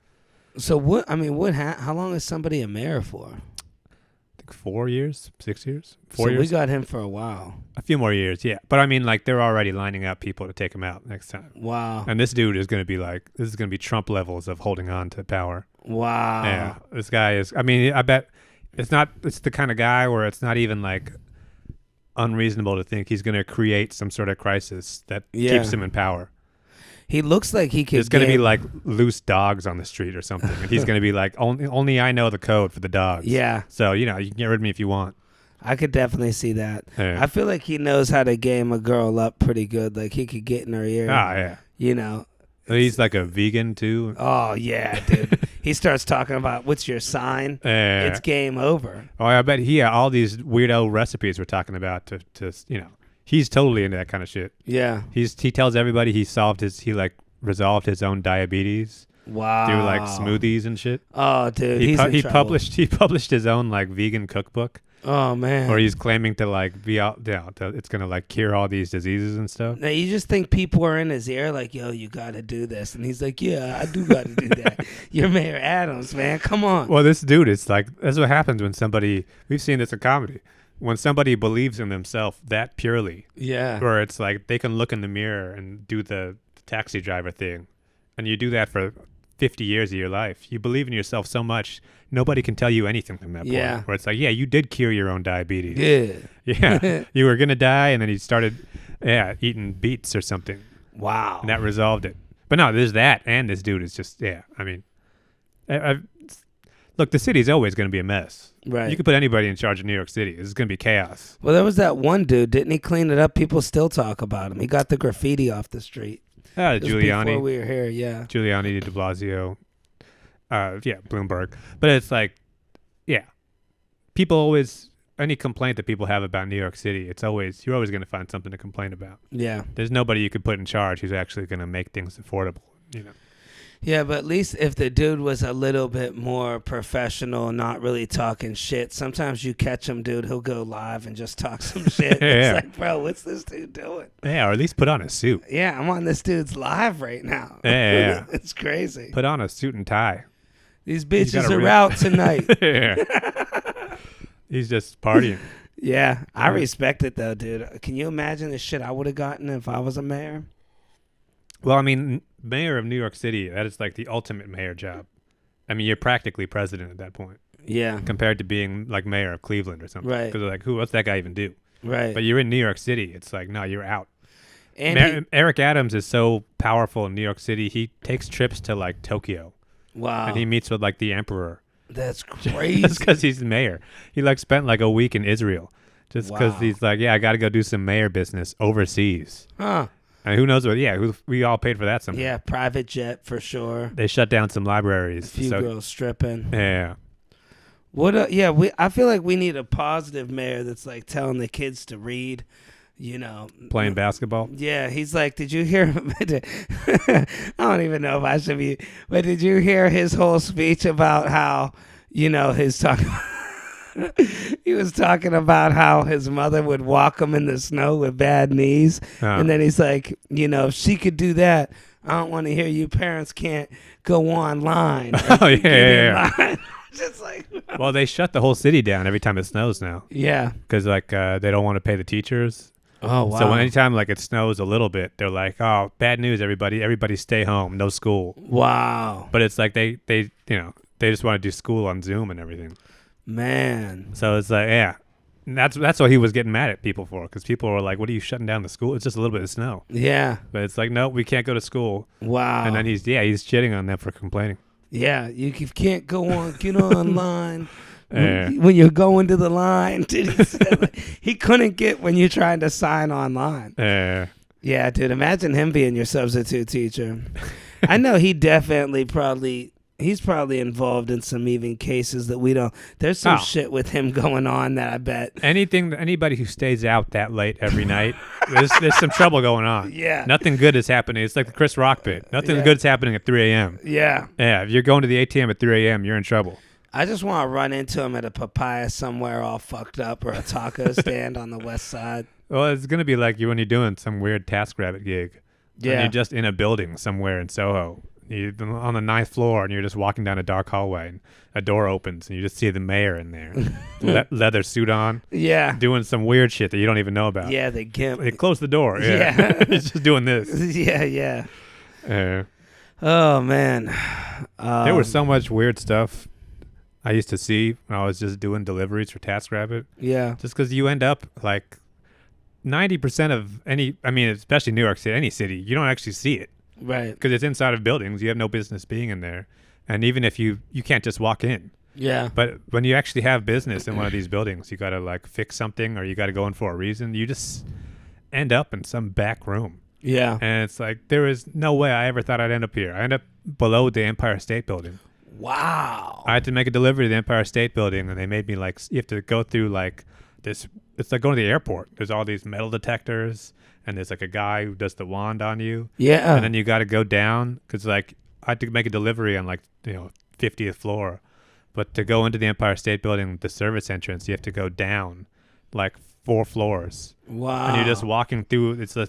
So what? I mean, how long is somebody a mayor for? I think 4 years, 6 years, 4 So years. we got him for a while. A few more years, yeah. But I mean, like they're already lining up people to take him out next time. Wow. And this dude is going to be like, this is going to be Trump levels of holding on to power. Wow. Yeah, this guy is. I mean, I bet it's the kind of guy where it's not even like unreasonable to think he's going to create some sort of crisis that keeps him in power. He looks like he could. There's going to be like loose dogs on the street or something, and he's going to be like, only I know the code for the dogs. Yeah. So you can get rid of me if you want. I could definitely see that. Yeah. I feel like he knows how to game a girl up pretty good. Like he could get in her ear. Ah, yeah. You know. He's like a vegan too. Oh yeah, dude. He starts talking about what's your sign. It's game over. Oh, I bet all these weirdo recipes we're talking about to he's totally into that kind of shit. Yeah. He tells everybody he resolved his own diabetes. Wow. Through like smoothies and shit. Oh, dude, He published his own like vegan cookbook. Oh man. Or he's claiming to like be out, it's gonna like cure all these diseases and stuff. Now you just think people are in his ear like, yo, you got to do this, and he's like, yeah, I do got to do that. You're Mayor Adams, man. Come on. Well, this dude, it's like that's what happens when somebody. We've seen this in comedy. When somebody believes in themselves that purely, where it's like they can look in the mirror and do the taxi driver thing, and you do that for 50 years of your life. You believe in yourself so much, nobody can tell you anything from that point. Where it's like, yeah, you did cure your own diabetes. Yeah. You were going to die, and then you started eating beets or something. Wow. And that resolved it. But no, there's that, and this dude is just, I mean, look, the city's always going to be a mess. Right. You could put anybody in charge of New York City. This is going to be chaos. Well, there was that one dude. Didn't he clean it up? People still talk about him. He got the graffiti off the street. Giuliani. Before we were here, Giuliani, de Blasio, Bloomberg. But it's like, people always, any complaint that people have about New York City, you're always going to find something to complain about. Yeah. There's nobody you could put in charge who's actually going to make things affordable, Yeah, but at least if the dude was a little bit more professional, not really talking shit, sometimes you catch him, dude, he'll go live and just talk some shit. It's like, bro, what's this dude doing? Yeah, or at least put on a suit. Yeah, I'm on this dude's live right now. Yeah. It's crazy. Put on a suit and tie. These bitches are out tonight. He's just partying. Yeah, I respect it, though, dude. Can you imagine the shit I would have gotten if I was a mayor? Well, I mean, mayor of New York City, that is like the ultimate mayor job. I mean, you're practically president at that point. Yeah. Compared to being like mayor of Cleveland or something. Right. Because like, what's that guy even do? Right. But you're in New York City. It's like, no, you're out. And Eric Adams is so powerful in New York City. He takes trips to like Tokyo. Wow. And he meets with like the emperor. That's crazy. Just because he's the mayor. He like spent like a week in Israel. Just because he's like, I got to go do some mayor business overseas. Huh. And who knows what? Yeah, we all paid for that somehow. Yeah, private jet for sure. They shut down some libraries. A few girls stripping. Yeah. What? I feel like we need a positive mayor that's like telling the kids to read. Playing basketball. Yeah, he's like, did you hear? I don't even know if I should be, but did you hear his whole speech about how his talk? He was talking about how his mother would walk him in the snow with bad knees. And then he's like, if she could do that, I don't want to hear you parents can't go online. Oh, yeah. Just like, well, they shut the whole city down every time it snows now. Yeah. Because like they don't want to pay the teachers. Oh, wow. So anytime like it snows a little bit, they're like, oh, bad news, everybody. Everybody stay home. No school. Wow. But it's like they just want to do school on Zoom and everything. Man. So it's like, yeah. And that's what he was getting mad at people for, because people were like, what are you shutting down the school? It's just a little bit of snow. Yeah. But it's like, no, we can't go to school. Wow. And then he's shitting on them for complaining. Yeah, you can't get online when you're going to the line. Dude, he couldn't get when you're trying to sign online. Yeah, dude, imagine him being your substitute teacher. I know he definitely he's probably involved in some even cases that we don't. There's some shit with him going on that I bet. Anybody who stays out that late every night, there's some trouble going on. Yeah. Nothing good is happening. It's like the Chris Rock bit. Nothing good is happening at 3 a.m. Yeah. Yeah, if you're going to the ATM at 3 a.m., you're in trouble. I just want to run into him at a papaya somewhere all fucked up, or a taco stand on the west side. Well, it's going to be like when you're doing some weird TaskRabbit gig. Yeah. And you're just in a building somewhere in Soho. You're on the 9th floor, and you're just walking down a dark hallway, and a door opens, and you just see the mayor in there, leather suit on, doing some weird shit that you don't even know about. Yeah, the gimp. They close the door. Yeah, he's just doing this. Yeah. Oh man, there was so much weird stuff I used to see when I was just doing deliveries for TaskRabbit. Yeah, just because you end up like 90% of especially New York City, any city, you don't actually see it. Right. Because it's inside of buildings. You have no business being in there. And even if you can't just walk in. Yeah. But when you actually have business in one of these buildings, you got to like fix something, or you got to go in for a reason. You just end up in some back room. Yeah. And it's like, there is no way I ever thought I'd end up here. I end up below the Empire State Building. Wow. I had to make a delivery to the Empire State Building, and they made me like, you have to go through like this. It's like going to the airport. There's all these metal detectors. And there's like a guy who does the wand on you. Yeah. And then you got to go down, because like I had to make a delivery on like 50th floor, But to go into the Empire State Building, the service entrance, you have to go down like 4 floors. Wow. And you're just walking through. It's a,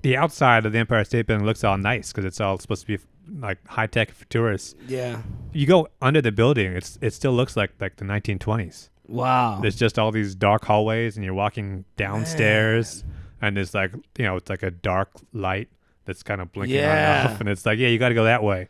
the outside of the Empire State Building looks all nice because it's all supposed to be like high tech for tourists. Yeah. You go under the building, it still looks like the 1920s. Wow. There's just all these dark hallways, and you're walking downstairs, and there's like it's like a dark light that's kind of blinking on and off, and it's like you got to go that way.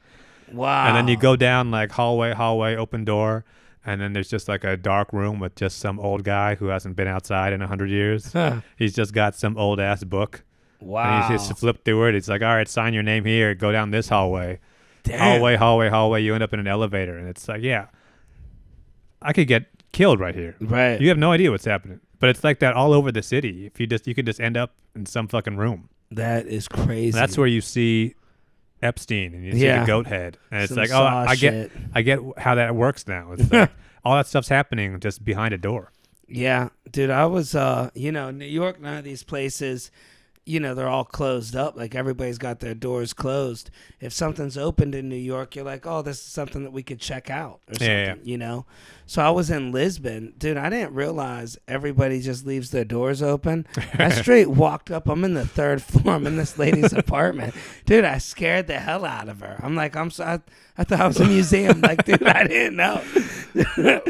Wow. And then you go down like hallway, open door, and then there's just like a dark room with just some old guy who hasn't been outside in 100 years. He's just got some old ass book. Wow. And you just flip through it. It's like, all right, sign your name here. Go down this hallway. Damn. Hallway. You end up in an elevator. And it's like, I could get killed right here. Right. You have no idea what's happening. But it's like that all over the city. You could just end up in some fucking room. That is crazy. And that's where you see Epstein and you see the goat head. And it's like, I get how that works now. It's like all that stuff's happening just behind a door. Yeah. Dude, I was, New York, none of these places, they're all closed up. Like everybody's got their doors closed. If something's opened in New York, you're like, oh, this is something that we could check out or something, So I was in Lisbon. Dude, I didn't realize everybody just leaves their doors open. I straight walked up. I'm in the 3rd floor. I'm in this lady's apartment. Dude, I scared the hell out of her. I'm like, I thought it was a museum. Like, dude, I didn't know.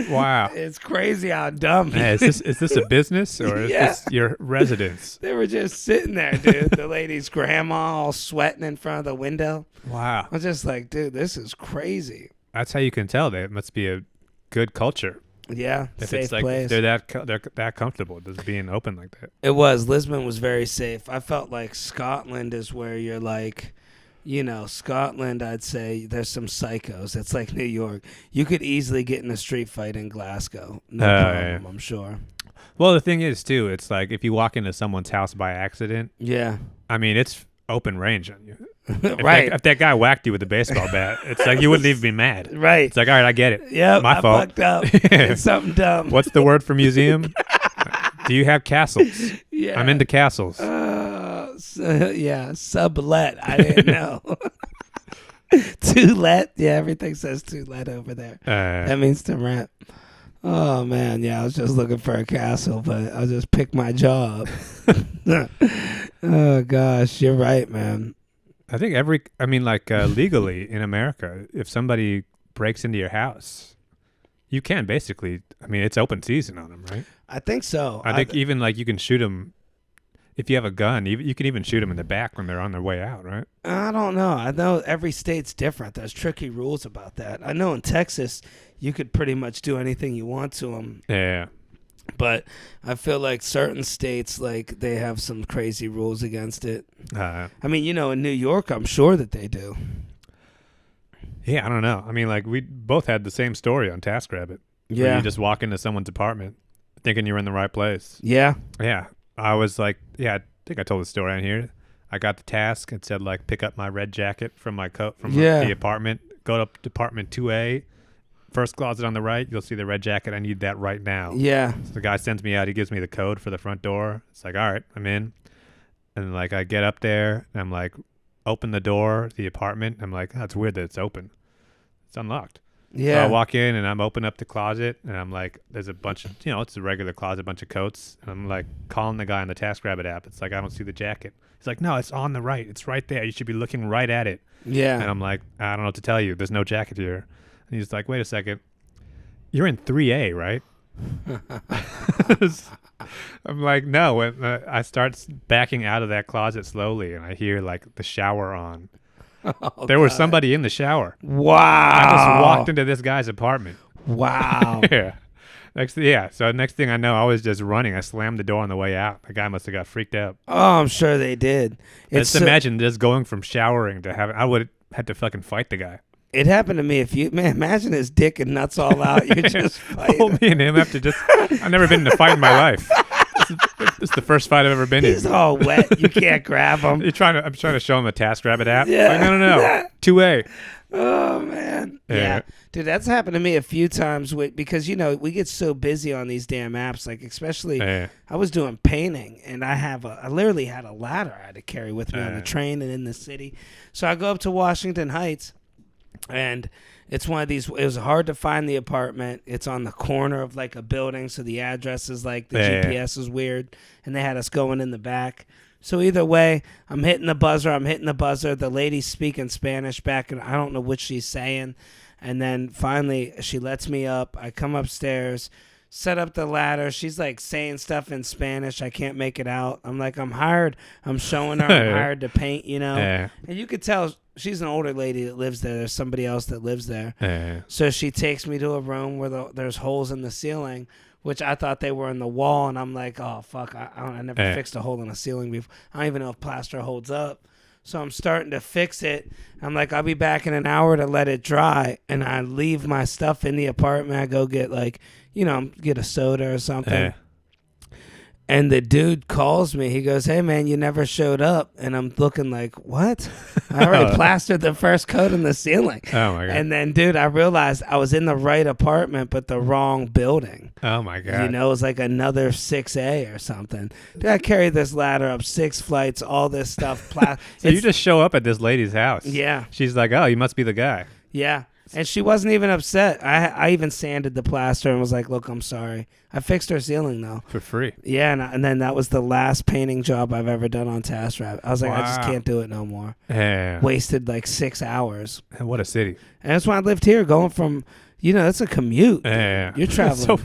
Wow. It's crazy how dumb. Hey, is this a business or is this your residence? They were just sitting there, dude. The lady's grandma all sweating in front of the window. Wow. I was just like, dude, this is crazy. That's how you can tell that it must be a good culture. Yeah, if safe it's like place. they're that comfortable just being open like that. It was. Lisbon was very safe. I felt like Scotland is where you're like, Scotland, I'd say there's some psychos. It's like New York. You could easily get in a street fight in Glasgow. No problem, I'm sure. Well, the thing is, too, it's like if you walk into someone's house by accident, I mean, it's open range on you. Right. If that guy whacked you with a baseball bat, it's like you wouldn't even be mad. Right. It's like, all right, I get it. Yeah, my fault. Fucked up. It's something dumb. What's the word for museum? Do you have castles? Yeah. I'm into castles. Sublet. I didn't know. To let. Yeah, everything says to let over there. That means to rent. Oh, man. Yeah, I was just looking for a castle, but I'll just pick my job. Oh, gosh. You're right, man. I think legally in America, if somebody breaks into your house, you can basically, it's open season on them, right? I think so. I think even like you can shoot them if you have a gun. You can even shoot them in the back when they're on their way out, right? I don't know. I know every state's different. There's tricky rules about that. I know in Texas, you could pretty much do anything you want to them. Yeah. But I feel like certain states, like, they have some crazy rules against it. In New York, I'm sure that they do. Yeah, I don't know. We both had the same story on TaskRabbit. Yeah. You just walk into someone's apartment thinking you're in the right place. Yeah. Yeah. I was like, I think I told the story on here. I got the task. It said, like, pick up my red jacket from my coat from the apartment. Go to apartment 2A. First closet on the right, you'll see the red jacket. I need that right now. Yeah. So the guy sends me out. He gives me the code for the front door. It's like, all right, I'm in. And like I get up there and I'm like, open the door, the apartment. I'm like, oh, it's weird that it's open. It's unlocked. Yeah. So I walk in and I'm open up the closet and I'm like, there's a bunch of, it's a regular closet, a bunch of coats. And I'm like calling the guy on the TaskRabbit app. It's like, I don't see the jacket. He's like, no, it's on the right. It's right there. You should be looking right at it. Yeah. And I'm like, I don't know what to tell you. There's no jacket here. And he's like, wait a second. You're in 3A, right? I'm like, no. And, I start backing out of that closet slowly, and I hear, like, the shower on. There was somebody in the shower. Wow. I just walked into this guy's apartment. Wow. Yeah. So next thing I know, I was just running. I slammed the door on the way out. The guy must have got freaked out. Oh, I'm sure they did. Just imagine just going from showering to having... I would have had to fucking fight the guy. It happened to me. Imagine his dick and nuts all out. You're just fighting. Oh, me and him have to just... I've never been in a fight in my life. This is the first fight I've ever been in. He's all wet. You can't grab him. I'm trying to show him a TaskRabbit app. Yeah. Like, no. 2A. Oh, man. Yeah. Dude, that's happened to me a few times because, we get so busy on these damn apps. Like, especially, I was doing painting, and I literally had a ladder I had to carry with me on the train and in the city. So I go up to Washington Heights. And it's one of these. It was hard to find the apartment. It's on the corner of like a building, so the address is like the GPS is weird, and they had us going in the back. So either way, I'm hitting the buzzer. The lady's speaking Spanish back, and I don't know what she's saying. And then finally, she lets me up. I come upstairs, set up the ladder. She's like saying stuff in Spanish. I can't make it out. I'm like, I'm hired. I'm showing her I'm hired to paint, you know. Yeah. And you could tell she's an older lady that lives there. There's somebody else that lives there. Yeah. So she takes me to a room where there's holes in the ceiling, which I thought they were in the wall. And I'm like, oh, fuck, I never fixed a hole in a ceiling before. I don't even know if plaster holds up. So I'm starting to fix it. I'm like, I'll be back in an hour to let it dry. And I leave my stuff in the apartment. I go get get a soda or something. And the dude calls me. He goes, hey, man, you never showed up. And I'm looking like, what? I already plastered the first coat in the ceiling. Oh, my God. And then, dude, I realized I was in the right apartment but the wrong building. Oh, my God. You know, it was like another 6A or something. Dude, I carried this ladder up 6 flights, all this stuff. So you just show up at this lady's house. Yeah. She's like, oh, you must be the guy. Yeah. And she wasn't even upset. I even sanded the plaster and was like, look, I'm sorry. I fixed her ceiling, though. For free. Yeah, and then that was the last painting job I've ever done on TaskRabbit. I was like, I just can't do it no more. Yeah. Wasted like 6 hours. And what a city. And that's why I lived here, going from, that's a commute. Yeah. You're traveling.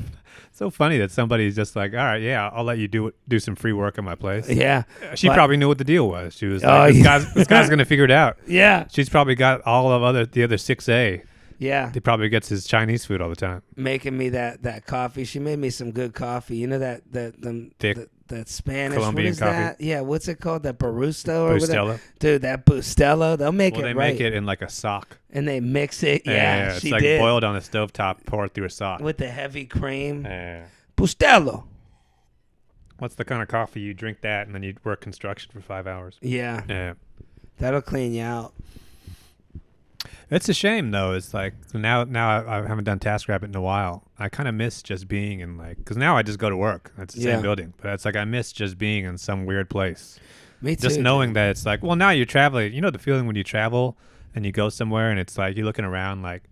So funny that somebody's just like, all right, yeah, I'll let you do some free work in my place. Yeah. She probably knew what the deal was. She was like, this guy's going to figure it out. Yeah. She's probably got all of the other 6A. Yeah. He probably gets his Chinese food all the time. Making me that coffee. She made me some good coffee. You know that Spanish Colombian what is coffee. That? Yeah, what's it called? That Barusto or Bustelo. whatever. Dude, that Bustelo, they'll make it right. right. Make it in like a sock. And they mix it. Yeah, it's she like did. boiled on a stovetop, poured through a sock. With the heavy cream. Yeah. Bustelo. What's the kind of coffee you drink that and then you work construction for 5 hours? Yeah. Yeah. That'll clean you out. It's a shame though. It's like now I haven't done TaskRabbit in a while. I kind of miss just being in because now I just go to work. It's the same building, but it's like I miss just being in some weird place. Me too. Just knowing that it's like, well, now you're traveling. You know the feeling when you travel and you go somewhere and it's like you're looking around like,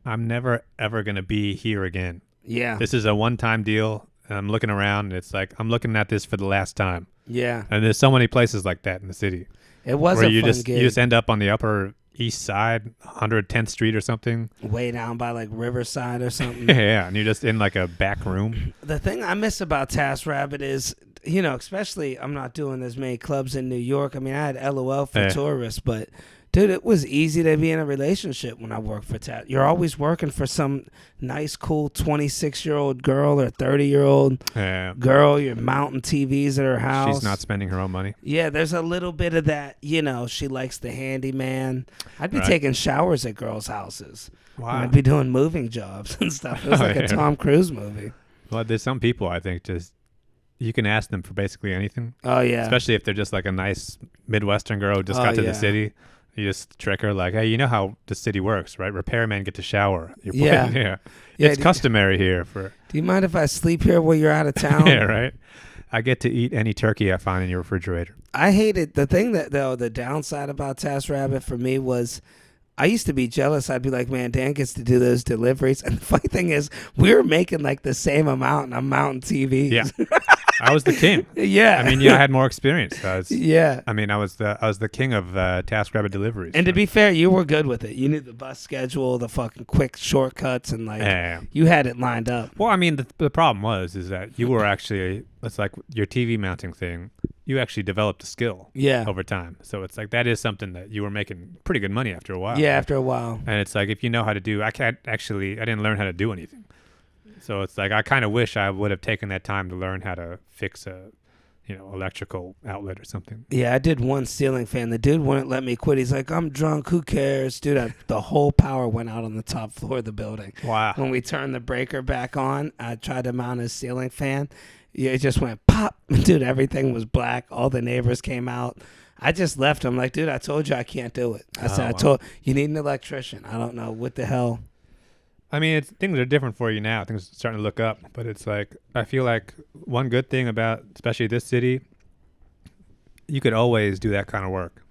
I'm never ever gonna be here again. Yeah. This is a one-time deal. And I'm looking around and it's like I'm looking at this for the last time. Yeah. And there's so many places like that in the city. It was where a you fun just gig. you just end up on the Upper East Side, 110th Street or something. Way down by like Riverside or something. Yeah, and you're just in like a back room. The thing I miss about TaskRabbit is, especially I'm not doing as many clubs in New York. I mean, I had LOL for tourists, but dude, it was easy to be in a relationship when I worked for Task. You're always working for some nice, cool 26-year-old girl or 30-year-old girl. You're mounting TVs at her house. She's not spending her own money. Yeah, there's a little bit of that. She likes the handyman. I'd be taking showers at girls' houses. Wow. I'd be doing moving jobs and stuff. It was like a Tom Cruise movie. Well, there's some people I think just you can ask them for basically anything. Oh, yeah. Especially if they're just like a nice Midwestern girl who just got to the city. You just trick her like, hey, you know how the city works, right? Repairmen get to shower. It's customary here for. Do you mind if I sleep here while you're out of town? Yeah, right. I get to eat any turkey I find in your refrigerator. I hated the thing the downside about TaskRabbit for me was I used to be jealous. I'd be like, man, Dan gets to do those deliveries. And the funny thing is, we were making like the same amount and I'm mounting TVs. Yeah. I was the king. Yeah. I mean, I had more experience. I was the king of TaskRabbit deliveries. And to be fair, you were good with it. You knew the bus schedule, the fucking quick shortcuts, and you had it lined up. Well, I mean, the problem is that you were actually, it's like your TV mounting thing. You actually developed a skill over time. So it's like that is something that you were making pretty good money after a while. Yeah, after a while. And it's like if you know how to do, I didn't learn how to do anything. So it's like I kind of wish I would have taken that time to learn how to fix a, electrical outlet or something. Yeah, I did one ceiling fan. The dude wouldn't let me quit. He's like, I'm drunk. Who cares? Dude, the whole power went out on the top floor of the building. Wow. When we turned the breaker back on, I tried to mount his ceiling fan. Yeah, it just went pop. Dude, everything was black. All the neighbors came out. I just left him like, dude, I told you I can't do it. I told you need an electrician. I don't know what the hell. I mean, things are different for you now. Things are starting to look up. But it's like, I feel like one good thing about, especially this city, you could always do that kind of work.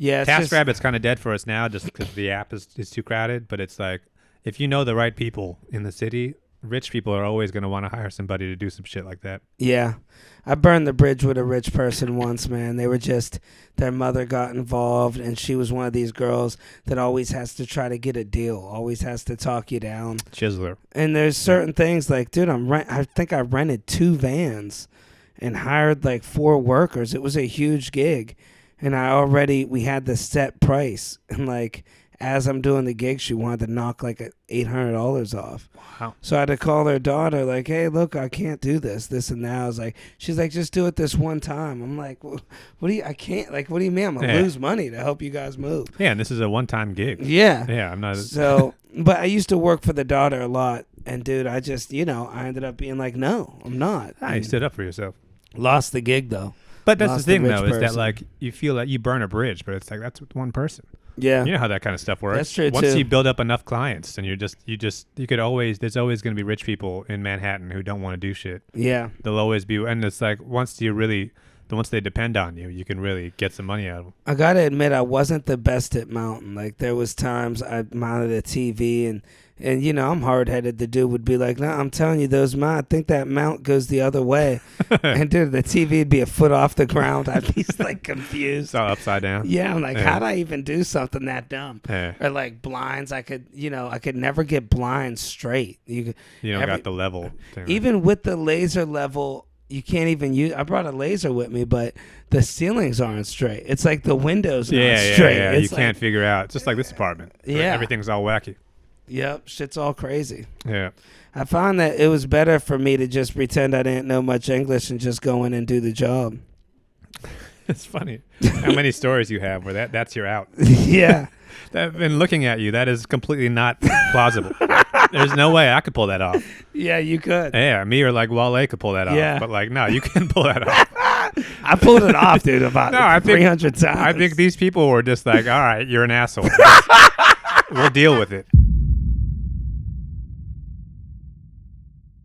Yeah, TaskRabbit's kind of dead for us now just because the app is too crowded. But it's like, if you know the right people in the city, rich people are always going to want to hire somebody to do some shit like that. Yeah. I burned the bridge with a rich person once, man. They were their mother got involved, and she was one of these girls that always has to try to get a deal, always has to talk you down. Chiseler. And there's certain things like, dude, I think I rented 2 vans and hired like 4 workers. It was a huge gig. And we had the set price. And like, as I'm doing the gig, she wanted to knock like $800 off. Wow. So I had to call their daughter, like, hey, look, I can't do this and that. I was like, she's like, just do it this one time. I'm like, what do you mean? I'm going to lose money to help you guys move. Yeah, and this is a one-time gig. Yeah. Yeah, I'm not. So, but I used to work for the daughter a lot. And dude, I just, I ended up being like, no, I'm not. You stood up for yourself. Lost the gig though. But that's the thing though, is that like you feel that you burn a bridge, but it's like that's with one person. Yeah. You know how that kind of stuff works. That's true. Once you build up enough clients, and there's always going to be rich people in Manhattan who don't want to do shit. Yeah. There'll always be, and it's like once they depend on you, you can really get some money out of them. I gotta admit, I wasn't the best at mounting. Like there was times I mounted a TV and I'm hard headed. The dude would be like, "No, I'm telling you, I think that mount goes the other way." And dude, the TV'd be a foot off the ground. I'd be like confused. It's all upside down. Yeah, I'm like, how'd I even do something that dumb? Yeah. Or like blinds, I could never get blinds straight. You don't got the level. Even with the laser level. You can't even use. I brought a laser with me, but the ceilings aren't straight. It's like the windows aren't straight. Yeah, you can't figure out. It's just like this apartment. Yeah, everything's all wacky. Yep, shit's all crazy. Yeah, I found that it was better for me to just pretend I didn't know much English and just go in and do the job. It's funny how many stories you have where that's your out. Yeah, I've been looking at you. That is completely not plausible. There's no way I could pull that off. Yeah, you could. Yeah, me or like Wale could pull that off. But like, no, you can pull that off. I pulled it off, dude, about 300 times. I think these people were just like, all right, you're an asshole. We'll deal with it.